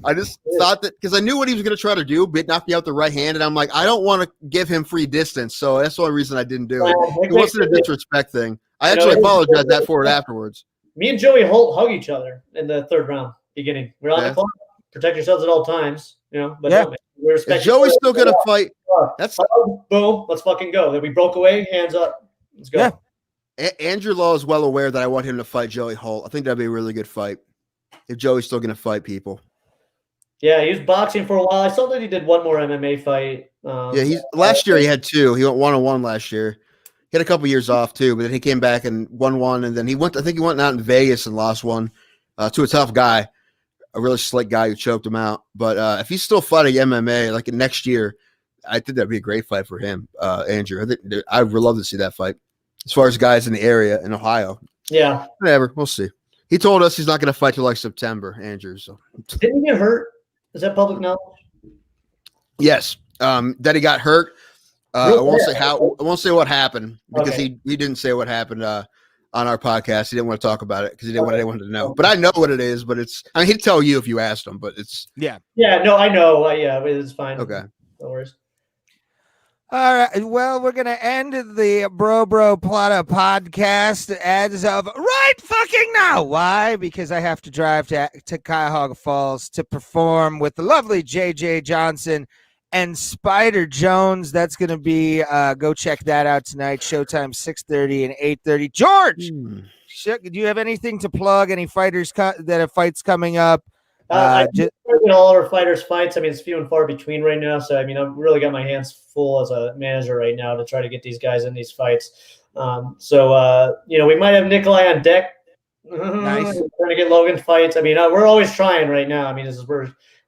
I just thought that because I knew what he was going to try to do, but knock me out the right hand. And I'm like, I don't want to give him free distance. So that's the only reason I didn't do it. It wasn't a disrespect thing. I actually apologized for it afterwards. Me and Joey Holt hug each other in the third round beginning. We're on the clock. Protect yourselves at all times, but no, we respect. Joey's still going to fight. That's boom. Let's fucking go. Then we broke away. Hands up. Let's go. Yeah. Andrew Law is well aware that I want him to fight Joey Holt. I think that'd be a really good fight if Joey's still going to fight people. Yeah, he was boxing for a while. I saw that he did one more MMA fight. Last year he had two. He went 1-on-1 last year. He had a couple years off too, but then he came back and won one, and then he went. I think he went out in Vegas and lost one to a tough guy, a really slick guy who choked him out. But if he's still fighting MMA like next year, I think that'd be a great fight for him, Andrew. I would love to see that fight. As far as guys in the area in Ohio, Yeah, whatever, we'll see. He told us he's not going to fight till like September, Andrew. So didn't he get hurt? Is that public knowledge? yes, that he got hurt. I won't say how. I won't say what happened because he didn't say what happened on our podcast. He didn't want to talk about it because he didn't want anyone to know. But I know what it is. But I mean, he'd tell you if you asked him. But it's yeah. No, I know. Yeah, it's fine. Okay. No worries. All right. Well, we're gonna end the Bro Plata podcast as of right fucking now. Why? Because I have to drive to Cuyahoga Falls to perform with the lovely JJ Johnson and Spider Jones. That's gonna be go check that out tonight. Showtime 6:30 and 8:30. George, do you have anything to plug? Any fighters that have fights coming up? I all our fighters' fights. I mean, it's few and far between right now. So I mean, I've really got my hands full as a manager right now to try to get these guys in these fights. We might have Nikolai on deck. Nice. Trying to get Logan fights. I mean, we're always trying right now. I mean, we're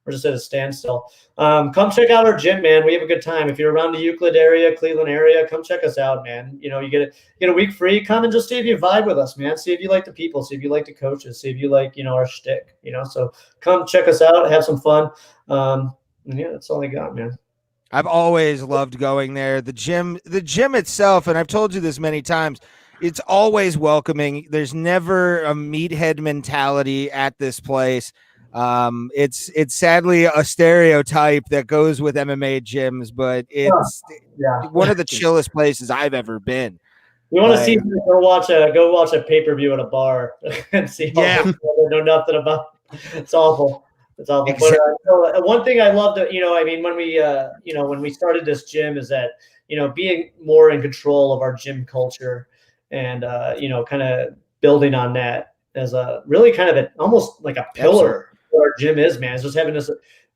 just at a standstill. Come check out our gym, man. We have a good time. If you're around the Euclid area, Cleveland area, come check us out, man. You know, you get a week free. Come and just see if you vibe with us, man. See if you like the people. See if you like the coaches. See if you like, our shtick. So come check us out. Have some fun. Yeah, that's all I got, man. I've always loved going there. The gym itself, and I've told you this many times, it's always welcoming. There's never a meathead mentality at this place. It's sadly a stereotype that goes with MMA gyms, but it's one of the chillest places I've ever been. You want to see go watch a pay-per-view at a bar and see how they know nothing about. It's awful. It's awful. Exactly. But one thing I love that, when we started this gym is that, being more in control of our gym culture and, kind of building on that as a really kind of almost like a pillar. Our gym is, man. It's just having this,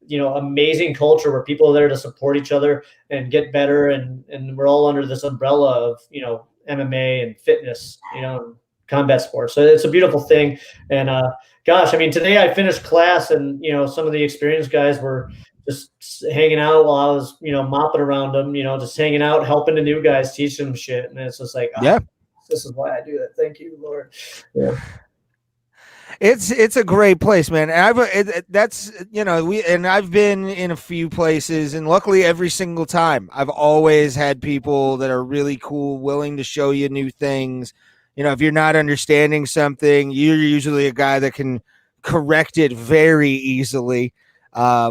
amazing culture where people are there to support each other and get better, and we're all under this umbrella of, MMA and fitness, and combat sports. So it's a beautiful thing. And gosh, I mean, today I finished class, and some of the experienced guys were just hanging out while I was, mopping around them, just hanging out, helping the new guys, teaching them shit. And it's just like, this is why I do that. Thank you, Lord. Yeah. It's a great place, man. And I've been in a few places, and luckily every single time I've always had people that are really cool, willing to show you new things. If you're not understanding something, you're usually a guy that can correct it very easily,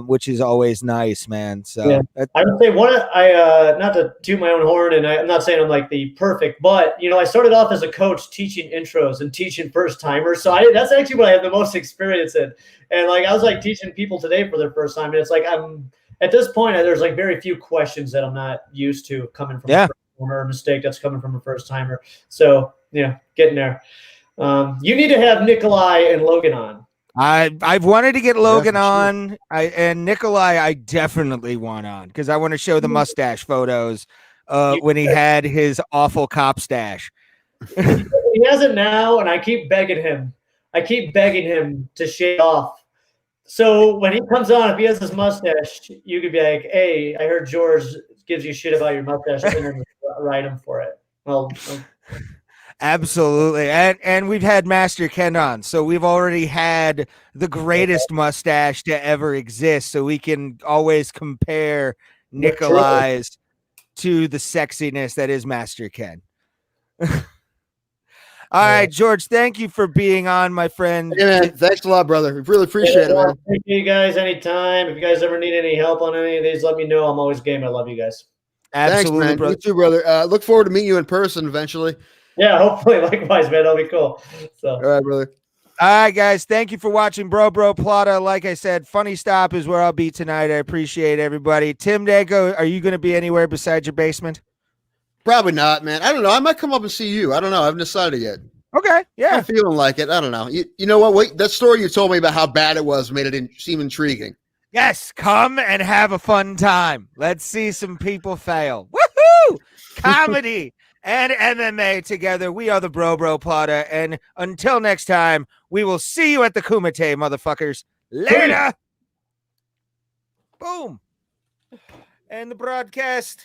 which is always nice, man. So yeah. I would say not to toot my own horn, and I'm not saying I'm like the perfect, but I started off as a coach teaching intros and teaching first timers. So that's actually what I have the most experience in. And like I was like teaching people today for their first time, and it's like I'm at this point there's like very few questions that I'm not used to coming from a first timer, or a mistake that's coming from a first timer. So getting there. You need to have Nikolai and Logan on. I've wanted to get Logan on, and Nikolai I definitely want on because I want to show the mustache photos when he had his awful cop stash. He has it now, and I keep begging him to shave off. So when he comes on, if he has his mustache, you could be like, "Hey, I heard George gives you shit about your mustache," and then write him for it. Absolutely. And we've had Master Ken on, so we've already had the greatest mustache to ever exist, so we can always compare Nikolai's to the sexiness that is Master Ken. All right, George, thank you for being on, my friend. Yeah, man, thanks a lot, brother. We really appreciate it, man. Thank you guys anytime. If you guys ever need any help on any of these, let me know. I'm always game. I love you guys. Absolutely, thanks, man. brother. You too, brother. Look forward to meeting you in person eventually. Yeah, hopefully. Likewise, man. That'll be cool. So. All right, brother. All right, guys. Thank you for watching Bro Plata. Like I said, Funny Stop is where I'll be tonight. I appreciate everybody. Tim Danko, are you going to be anywhere besides your basement? Probably not, man. I don't know. I might come up and see you. I don't know. I haven't decided yet. Okay. Yeah. I'm feeling like it. I don't know. You know what? Wait, that story you told me about how bad it was made it seem intriguing. Yes. Come and have a fun time. Let's see some people fail. Woohoo! Comedy. and MMA together. We are the Bro Plata. And until next time, we will see you at the Kumite, motherfuckers. Later. Boom. And the broadcast